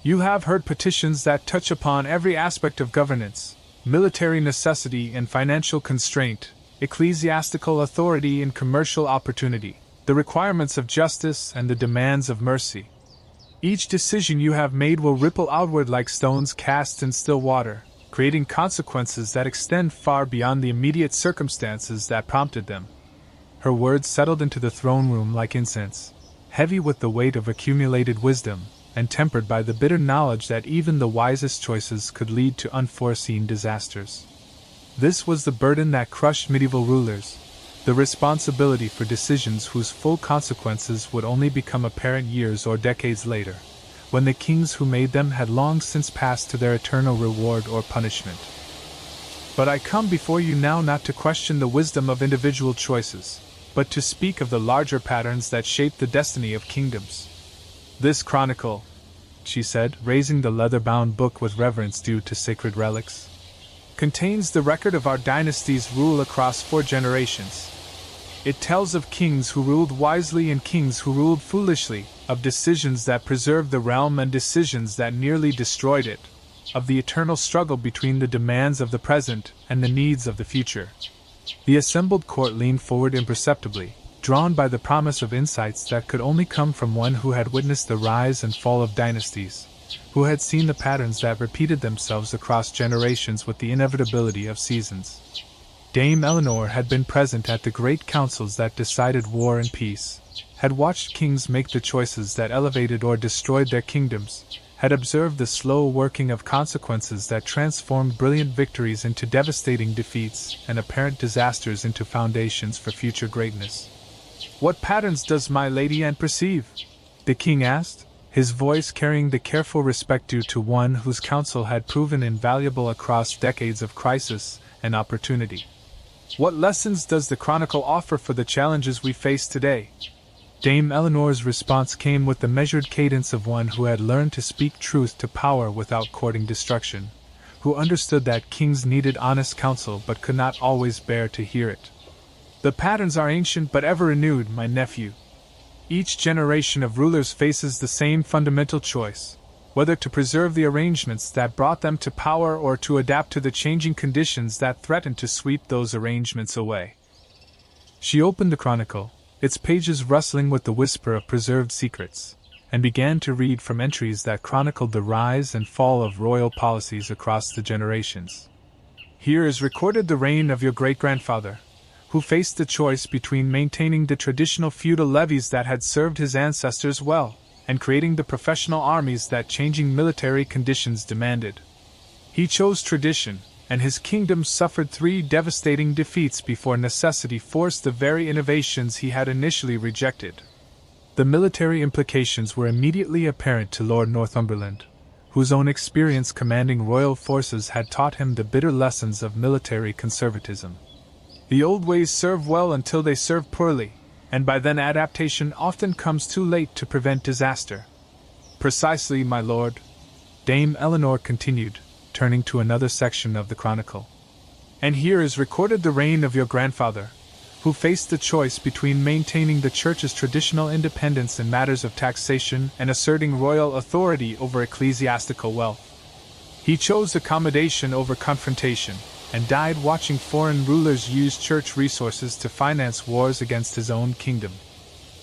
You have heard petitions that touch upon every aspect of governance, military necessity and financial constraint, ecclesiastical authority and commercial opportunity, the requirements of justice and the demands of mercy. Each decision you have made will ripple outward like stones cast in still water, creating consequences that extend far beyond the immediate circumstances that prompted them." Her words settled into the throne room like incense, heavy with the weight of accumulated wisdom, and tempered by the bitter knowledge that even the wisest choices could lead to unforeseen disasters. This was the burden that crushed medieval rulers, the responsibility for decisions whose full consequences would only become apparent years or decades later, when the kings who made them had long since passed to their eternal reward or punishment. "But I come before you now not to question the wisdom of individual choices, but to speak of the larger patterns that shape the destiny of kingdoms. This chronicle," she said, raising the leather-bound book with reverence due to sacred relics, "contains the record of our dynasty's rule across 4 generations. It tells of kings who ruled wisely and kings who ruled foolishly, of decisions that preserved the realm and decisions that nearly destroyed it, of the eternal struggle between the demands of the present and the needs of the future." The assembled court leaned forward imperceptibly, drawn by the promise of insights that could only come from one who had witnessed the rise and fall of dynasties, who had seen the patterns that repeated themselves across generations with the inevitability of seasons. Dame Eleanor had been present at the great councils that decided war and peace, had watched kings make the choices that elevated or destroyed their kingdoms, had observed the slow working of consequences that transformed brilliant victories into devastating defeats and apparent disasters into foundations for future greatness. "What patterns does my lady Anne perceive?" the king asked, his voice carrying the careful respect due to one whose counsel had proven invaluable across decades of crisis and opportunity. "What lessons does the chronicle offer for the challenges we face today?" Dame Eleanor's response came with the measured cadence of one who had learned to speak truth to power without courting destruction, who understood that kings needed honest counsel but could not always bear to hear it. "The patterns are ancient but ever renewed, my nephew. Each generation of rulers faces the same fundamental choice, whether to preserve the arrangements that brought them to power or to adapt to the changing conditions that threatened to sweep those arrangements away." She opened the chronicle, its pages rustling with the whisper of preserved secrets, and began to read from entries that chronicled the rise and fall of royal policies across the generations. "Here is recorded the reign of your great-grandfather, who faced the choice between maintaining the traditional feudal levies that had served his ancestors well, and creating the professional armies that changing military conditions demanded. He chose tradition, and his kingdom suffered 3 devastating defeats before necessity forced the very innovations he had initially rejected." The military implications were immediately apparent to Lord Northumberland, whose own experience commanding royal forces had taught him the bitter lessons of military conservatism. "The old ways serve well until they serve poorly, and by then adaptation often comes too late to prevent disaster." "Precisely, my lord," Dame Eleanor continued, turning to another section of the chronicle. And here is recorded the reign of your grandfather, who faced the choice between maintaining the Church's traditional independence in matters of taxation and asserting royal authority over ecclesiastical wealth. He chose accommodation over confrontation, and died watching foreign rulers use church resources to finance wars against his own kingdom.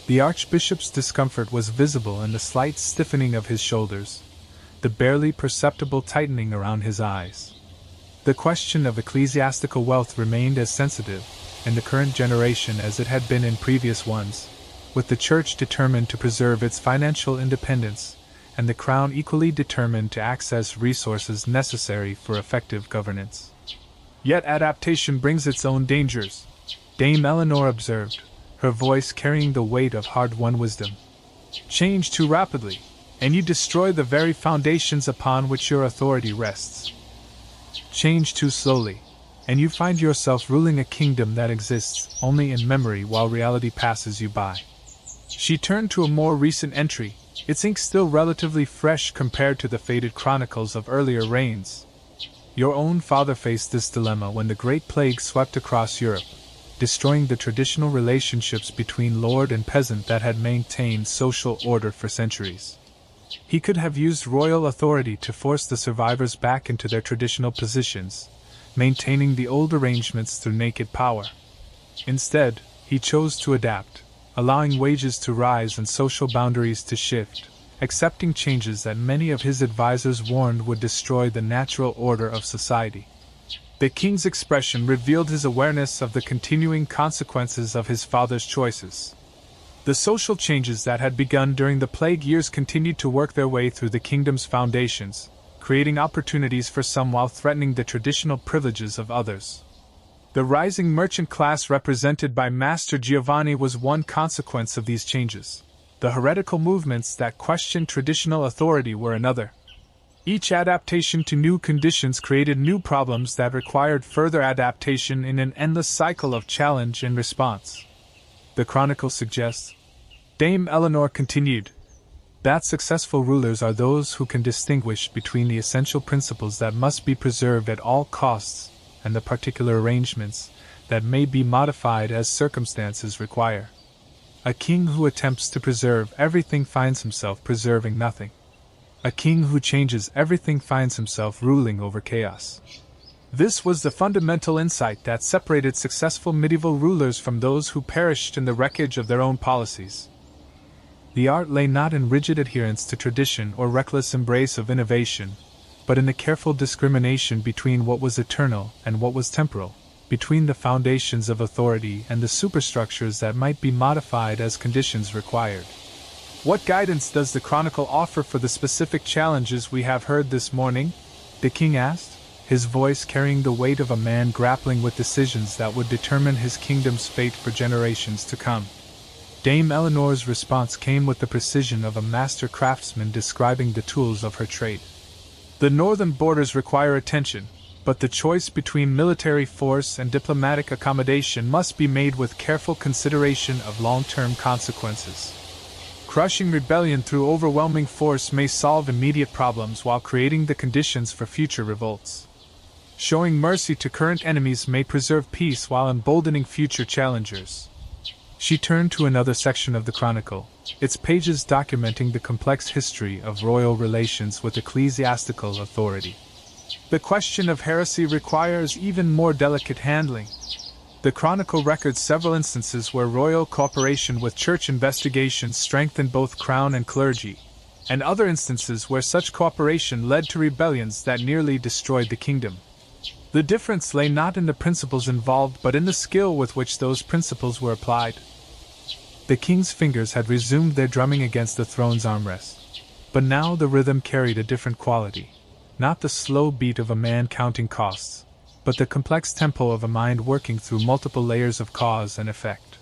The archbishop's discomfort was visible in the slight stiffening of his shoulders, the barely perceptible tightening around his eyes. The question of ecclesiastical wealth remained as sensitive in the current generation as it had been in previous ones, with the Church determined to preserve its financial independence, and the Crown equally determined to access resources necessary for effective governance. Yet adaptation brings its own dangers, Dame Eleanor observed, her voice carrying the weight of hard-won wisdom. Change too rapidly, and you destroy the very foundations upon which your authority rests. Change too slowly, and you find yourself ruling a kingdom that exists only in memory while reality passes you by. She turned to a more recent entry, its ink still relatively fresh compared to the faded chronicles of earlier reigns. Your own father faced this dilemma when the Great Plague swept across Europe, destroying the traditional relationships between lord and peasant that had maintained social order for centuries. He could have used royal authority to force the survivors back into their traditional positions, maintaining the old arrangements through naked power. Instead, he chose to adapt, allowing wages to rise and social boundaries to shift, accepting changes that many of his advisors warned would destroy the natural order of society. The king's expression revealed his awareness of the continuing consequences of his father's choices. The social changes that had begun during the plague years continued to work their way through the kingdom's foundations, creating opportunities for some while threatening the traditional privileges of others. The rising merchant class represented by Master Giovanni was one consequence of these changes. The heretical movements that questioned traditional authority were another. Each adaptation to new conditions created new problems that required further adaptation in an endless cycle of challenge and response. The Chronicle suggests, Dame Eleanor continued, that successful rulers are those who can distinguish between the essential principles that must be preserved at all costs and the particular arrangements that may be modified as circumstances require. A king who attempts to preserve everything finds himself preserving nothing. A king who changes everything finds himself ruling over chaos. This was the fundamental insight that separated successful medieval rulers from those who perished in the wreckage of their own policies. The art lay not in rigid adherence to tradition or reckless embrace of innovation, but in the careful discrimination between what was eternal and what was temporal, between the foundations of authority and the superstructures that might be modified as conditions required. What guidance does the Chronicle offer for the specific challenges we have heard this morning? The king asked, his voice carrying the weight of a man grappling with decisions that would determine his kingdom's fate for generations to come. Dame Eleanor's response came with the precision of a master craftsman describing the tools of her trade. The northern borders require attention, but the choice between military force and diplomatic accommodation must be made with careful consideration of long-term consequences. Crushing rebellion through overwhelming force may solve immediate problems while creating the conditions for future revolts. Showing mercy to current enemies may preserve peace while emboldening future challengers. She turned to another section of the Chronicle, its pages documenting the complex history of royal relations with ecclesiastical authority. The question of heresy requires even more delicate handling. The Chronicle records several instances where royal cooperation with church investigations strengthened both crown and clergy, and other instances where such cooperation led to rebellions that nearly destroyed the kingdom. The difference lay not in the principles involved but in the skill with which those principles were applied. The king's fingers had resumed their drumming against the throne's armrest, but now the rhythm carried a different quality, not the slow beat of a man counting costs, but the complex tempo of a mind working through multiple layers of cause and effect.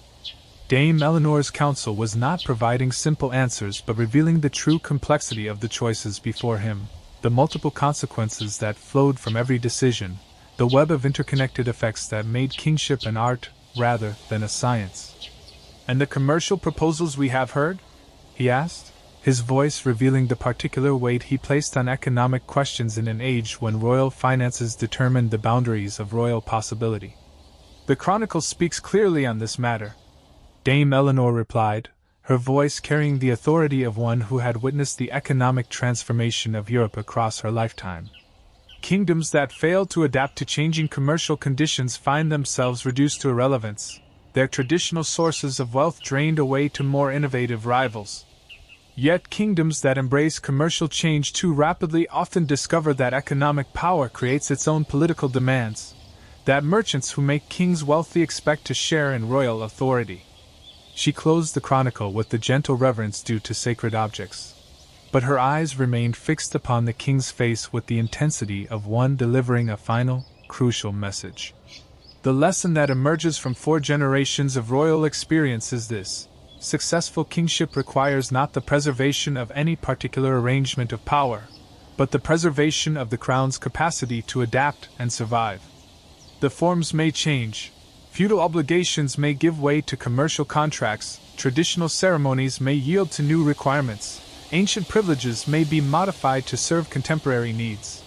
Dame Eleanor's counsel was not providing simple answers but revealing the true complexity of the choices before him, the multiple consequences that flowed from every decision, the web of interconnected effects that made kingship an art rather than a science. And the commercial proposals we have heard? He asked. his voice revealing the particular weight he placed on economic questions in an age when royal finances determined the boundaries of royal possibility. "The Chronicle speaks clearly on this matter," Dame Eleanor replied, her voice carrying the authority of one who had witnessed the economic transformation of Europe across her lifetime. "Kingdoms that fail to adapt to changing commercial conditions find themselves reduced to irrelevance, their traditional sources of wealth drained away to more innovative rivals. Yet kingdoms that embrace commercial change too rapidly often discover that economic power creates its own political demands, that merchants who make kings wealthy expect to share in royal authority." She closed the Chronicle with the gentle reverence due to sacred objects. But her eyes remained fixed upon the king's face with the intensity of one delivering a final, crucial message. "The lesson that emerges from 4 generations of royal experience is this: successful kingship requires not the preservation of any particular arrangement of power, but the preservation of the crown's capacity to adapt and survive. The forms may change, feudal obligations may give way to commercial contracts, traditional ceremonies may yield to new requirements, ancient privileges may be modified to serve contemporary needs.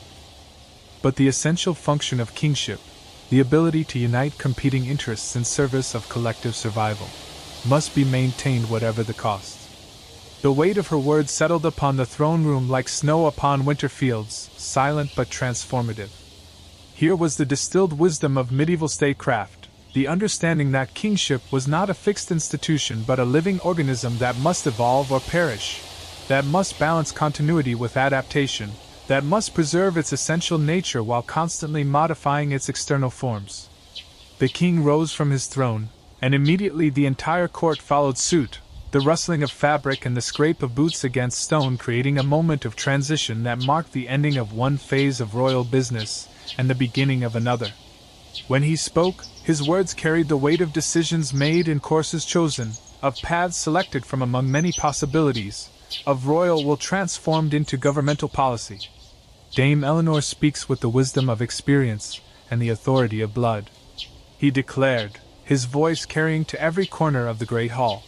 But the essential function of kingship, the ability to unite competing interests in service of collective survival, must be maintained whatever the cost." The weight of her words settled upon the throne room like snow upon winter fields, silent but transformative. Here was the distilled wisdom of medieval statecraft, the understanding that kingship was not a fixed institution but a living organism that must evolve or perish, that must balance continuity with adaptation, that must preserve its essential nature while constantly modifying its external forms. The king rose from his throne, and immediately the entire court followed suit, the rustling of fabric and the scrape of boots against stone creating a moment of transition that marked the ending of one phase of royal business and the beginning of another. When he spoke, his words carried the weight of decisions made and courses chosen, of paths selected from among many possibilities, of royal will transformed into governmental policy. Dame Eleanor speaks with the wisdom of experience and the authority of blood," he declared, his voice carrying to every corner of the great hall.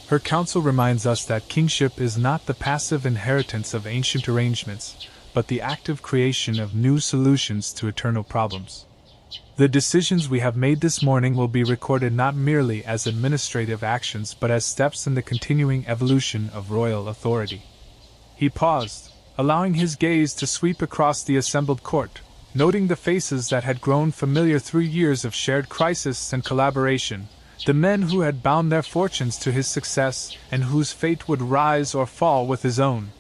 "Her counsel reminds us that kingship is not the passive inheritance of ancient arrangements, but the active creation of new solutions to eternal problems. The decisions we have made this morning will be recorded not merely as administrative actions but as steps in the continuing evolution of royal authority." He paused, allowing his gaze to sweep across the assembled court, noting the faces that had grown familiar through years of shared crisis and collaboration, the men who had bound their fortunes to his success and whose fate would rise or fall with his own.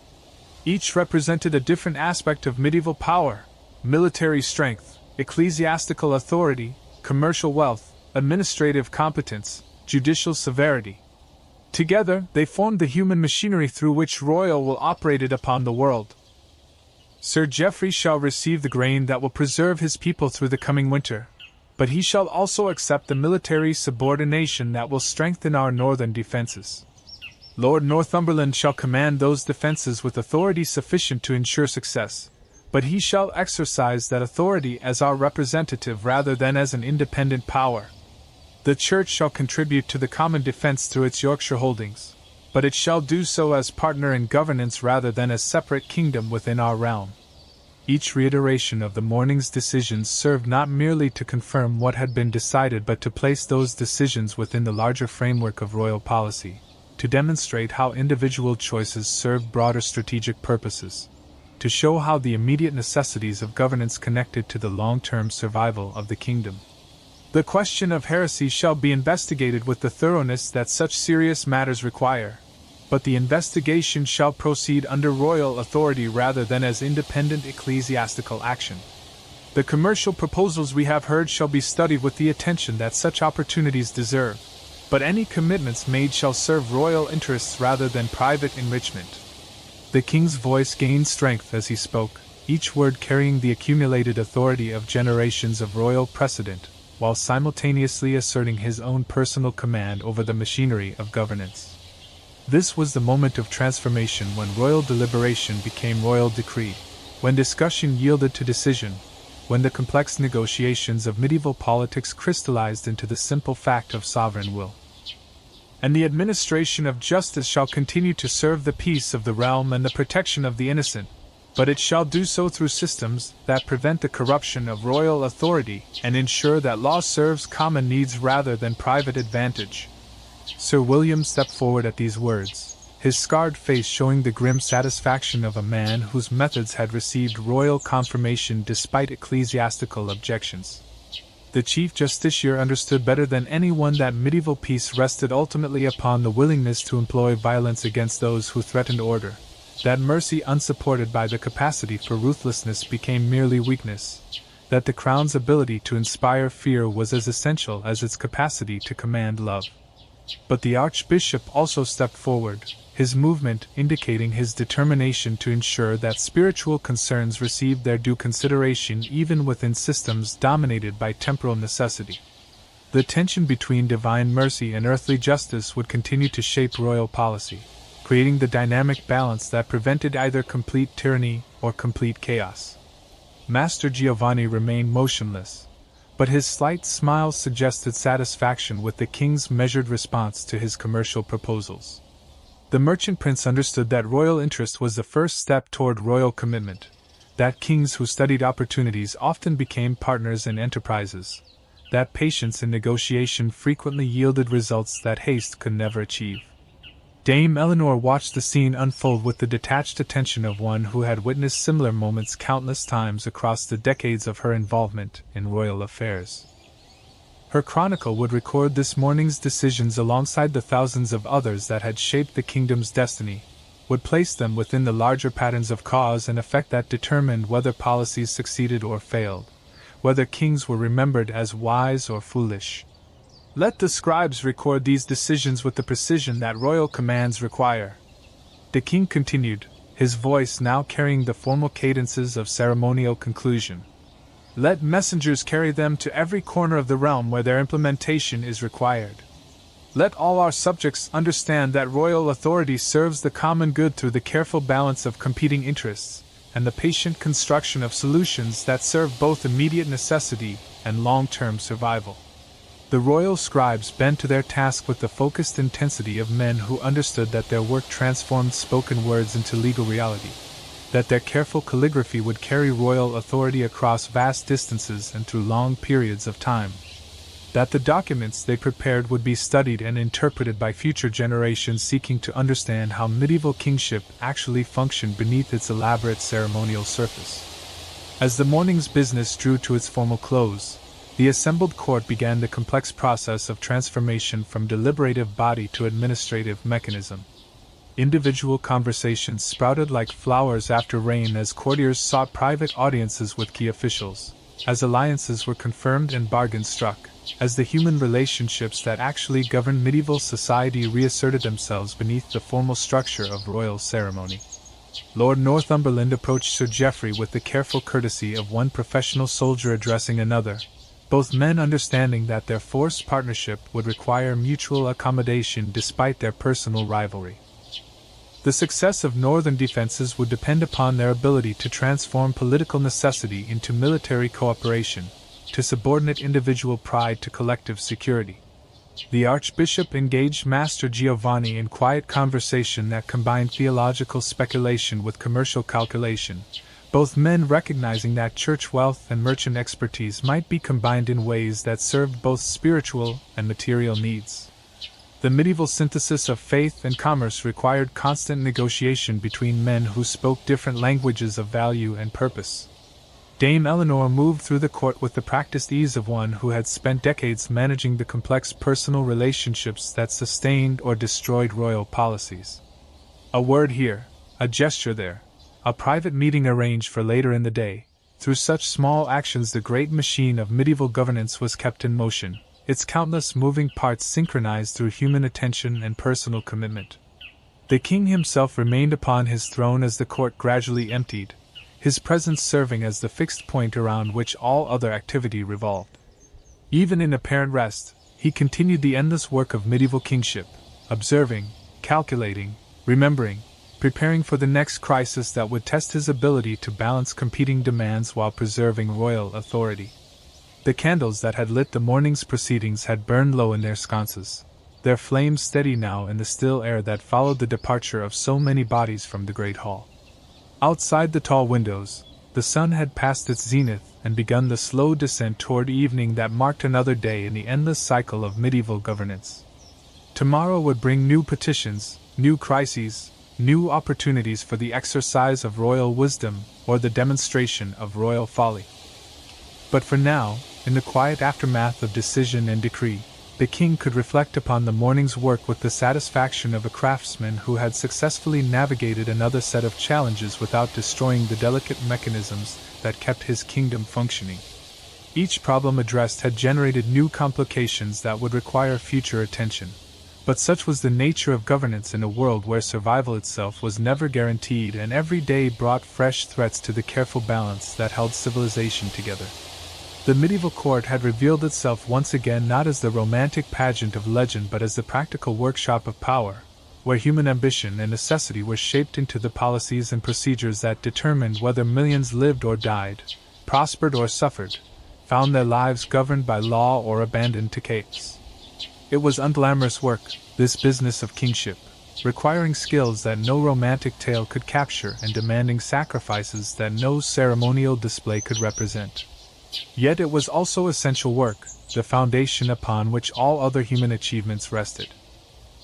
Each represented a different aspect of medieval power: military strength, ecclesiastical authority, commercial wealth, administrative competence, judicial severity. Together, they formed the human machinery through which royal will operated upon the world. "Sir Geoffrey shall receive the grain that will preserve his people through the coming winter, but he shall also accept the military subordination that will strengthen our northern defenses. Lord Northumberland shall command those defenses with authority sufficient to ensure success, but he shall exercise that authority as our representative rather than as an independent power. The Church shall contribute to the common defense through its Yorkshire holdings, but it shall do so as partner in governance rather than as separate kingdom within our realm." Each reiteration of the morning's decisions served not merely to confirm what had been decided but to place those decisions within the larger framework of royal policy, to demonstrate how individual choices served broader strategic purposes, to show how the immediate necessities of governance connected to the long-term survival of the kingdom. "The question of heresy shall be investigated with the thoroughness that such serious matters require, but the investigation shall proceed under royal authority rather than as independent ecclesiastical action. The commercial proposals we have heard shall be studied with the attention that such opportunities deserve, but any commitments made shall serve royal interests rather than private enrichment." The king's voice gained strength as he spoke, each word carrying the accumulated authority of generations of royal precedent, while simultaneously asserting his own personal command over the machinery of governance. This was the moment of transformation when royal deliberation became royal decree, when discussion yielded to decision, when the complex negotiations of medieval politics crystallized into the simple fact of sovereign will. and the administration of justice shall continue to serve the peace of the realm and the protection of the innocent, but it shall do so through systems that prevent the corruption of royal authority and ensure that law serves common needs rather than private advantage." Sir William stepped forward at these words, his scarred face showing the grim satisfaction of a man whose methods had received royal confirmation despite ecclesiastical objections. The Chief Justiciar understood better than anyone that medieval peace rested ultimately upon the willingness to employ violence against those who threatened order, that mercy unsupported by the capacity for ruthlessness became merely weakness, that the crown's ability to inspire fear was as essential as its capacity to command love. But the Archbishop also stepped forward, his movement indicating his determination to ensure that spiritual concerns received their due consideration even within systems dominated by temporal necessity. The tension between divine mercy and earthly justice would continue to shape royal policy, creating the dynamic balance that prevented either complete tyranny or complete chaos. Master Giovanni remained motionless, but his slight smile suggested satisfaction with the king's measured response to his commercial proposals. The merchant prince understood that royal interest was the first step toward royal commitment, that kings who studied opportunities often became partners in enterprises, that patience in negotiation frequently yielded results that haste could never achieve. Dame Eleanor watched the scene unfold with the detached attention of one who had witnessed similar moments countless times across the decades of her involvement in royal affairs. Her chronicle would record this morning's decisions alongside the thousands of others that had shaped the kingdom's destiny, would place them within the larger patterns of cause and effect that determined whether policies succeeded or failed, whether kings were remembered as wise or foolish. Let the scribes record these decisions with the precision that royal commands require. The king continued, his voice now carrying the formal cadences of ceremonial conclusion. Let messengers carry them to every corner of the realm where their implementation is required. Let all our subjects understand that royal authority serves the common good through the careful balance of competing interests, and the patient construction of solutions that serve both immediate necessity and long-term survival. The royal scribes bent to their task with the focused intensity of men who understood that their work transformed spoken words into legal reality, that their careful calligraphy would carry royal authority across vast distances and through long periods of time, that the documents they prepared would be studied and interpreted by future generations seeking to understand how medieval kingship actually functioned beneath its elaborate ceremonial surface. As the morning's business drew to its formal close, the assembled court began the complex process of transformation from deliberative body to administrative mechanism. Individual conversations sprouted like flowers after rain as courtiers sought private audiences with key officials, as alliances were confirmed and bargains struck, as the human relationships that actually governed medieval society reasserted themselves beneath the formal structure of royal ceremony. Lord Northumberland approached Sir Geoffrey with the careful courtesy of one professional soldier addressing another, both men understanding that their forced partnership would require mutual accommodation despite their personal rivalry. The success of northern defenses would depend upon their ability to transform political necessity into military cooperation, to subordinate individual pride to collective security. The Archbishop engaged Master Giovanni in quiet conversation that combined theological speculation with commercial calculation, both men recognizing that church wealth and merchant expertise might be combined in ways that served both spiritual and material needs. The medieval synthesis of faith and commerce required constant negotiation between men who spoke different languages of value and purpose. Dame Eleanor moved through the court with the practiced ease of one who had spent decades managing the complex personal relationships that sustained or destroyed royal policies. A word here, a gesture there, a private meeting arranged for later in the day. Through such small actions the great machine of medieval governance was kept in motion, its countless moving parts synchronized through human attention and personal commitment. The king himself remained upon his throne as the court gradually emptied, his presence serving as the fixed point around which all other activity revolved. Even in apparent rest, he continued the endless work of medieval kingship, observing, calculating, remembering, preparing for the next crisis that would test his ability to balance competing demands while preserving royal authority. The candles that had lit the morning's proceedings had burned low in their sconces. their flames steady now in the still air that followed the departure of so many bodies from the great hall. Outside the tall windows, the sun had passed its zenith and begun the slow descent toward evening that marked another day in the endless cycle of medieval governance. Tomorrow would bring new petitions, new crises, new opportunities for the exercise of royal wisdom or the demonstration of royal folly. But for now, in the quiet aftermath of decision and decree, the king could reflect upon the morning's work with the satisfaction of a craftsman who had successfully navigated another set of challenges without destroying the delicate mechanisms that kept his kingdom functioning. Each problem addressed had generated new complications that would require future attention. But such was the nature of governance in a world where survival itself was never guaranteed, and every day brought fresh threats to the careful balance that held civilization together. The medieval court had revealed itself once again not as the romantic pageant of legend but as the practical workshop of power, where human ambition and necessity were shaped into the policies and procedures that determined whether millions lived or died, prospered or suffered, found their lives governed by law or abandoned to chaos. It was unglamorous work, this business of kingship, requiring skills that no romantic tale could capture and demanding sacrifices that no ceremonial display could represent. Yet it was also essential work, the foundation upon which all other human achievements rested.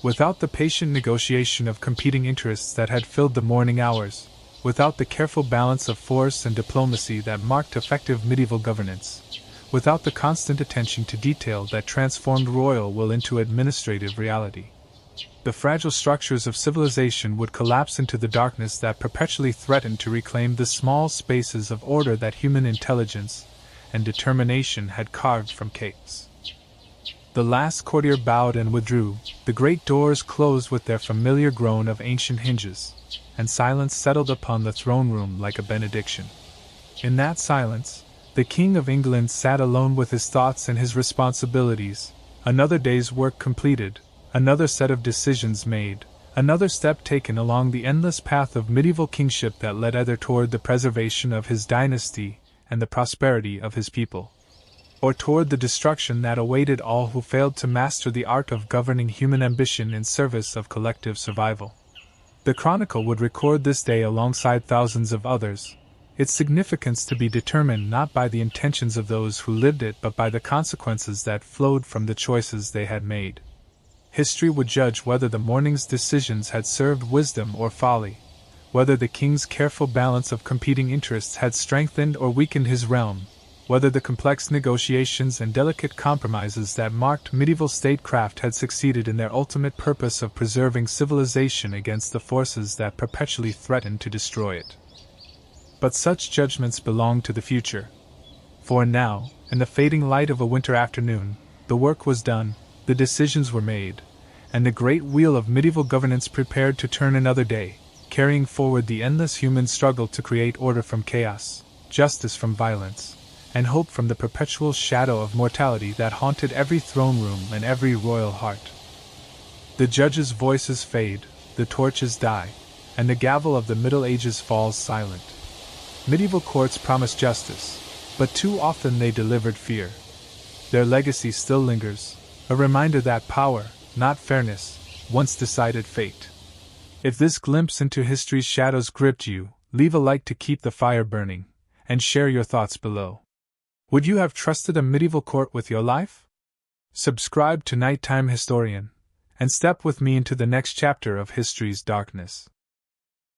Without the patient negotiation of competing interests that had filled the morning hours, without the careful balance of force and diplomacy that marked effective medieval governance, without the constant attention to detail that transformed royal will into administrative reality, the fragile structures of civilization would collapse into the darkness that perpetually threatened to reclaim the small spaces of order that human intelligence and determination had carved from chaos. The last courtier bowed and withdrew, the great doors closed with their familiar groan of ancient hinges, and silence settled upon the throne room like a benediction. In that silence, the King of England sat alone with his thoughts and his responsibilities, another day's work completed, another set of decisions made, another step taken along the endless path of medieval kingship that led either toward the preservation of his dynasty and the prosperity of his people, or toward the destruction that awaited all who failed to master the art of governing human ambition in service of collective survival. The Chronicle would record this day alongside thousands of others, its significance to be determined not by the intentions of those who lived it but by the consequences that flowed from the choices they had made. History would judge whether the morning's decisions had served wisdom or folly, whether the king's careful balance of competing interests had strengthened or weakened his realm, whether the complex negotiations and delicate compromises that marked medieval statecraft had succeeded in their ultimate purpose of preserving civilization against the forces that perpetually threatened to destroy it. But such judgments belonged to the future. For now, in the fading light of a winter afternoon, the work was done, the decisions were made, and the great wheel of medieval governance prepared to turn another day, carrying forward the endless human struggle to create order from chaos, justice from violence, and hope from the perpetual shadow of mortality that haunted every throne room and every royal heart. The judges' voices fade, the torches die, and the gavel of the Middle Ages falls silent. Medieval courts promised justice, but too often they delivered fear. Their legacy still lingers, a reminder that power, not fairness, once decided fate. If this glimpse into history's shadows gripped you, leave a like to keep the fire burning, and share your thoughts below. Would you have trusted a medieval court with your life? Subscribe to Nighttime Historian, and step with me into the next chapter of history's darkness.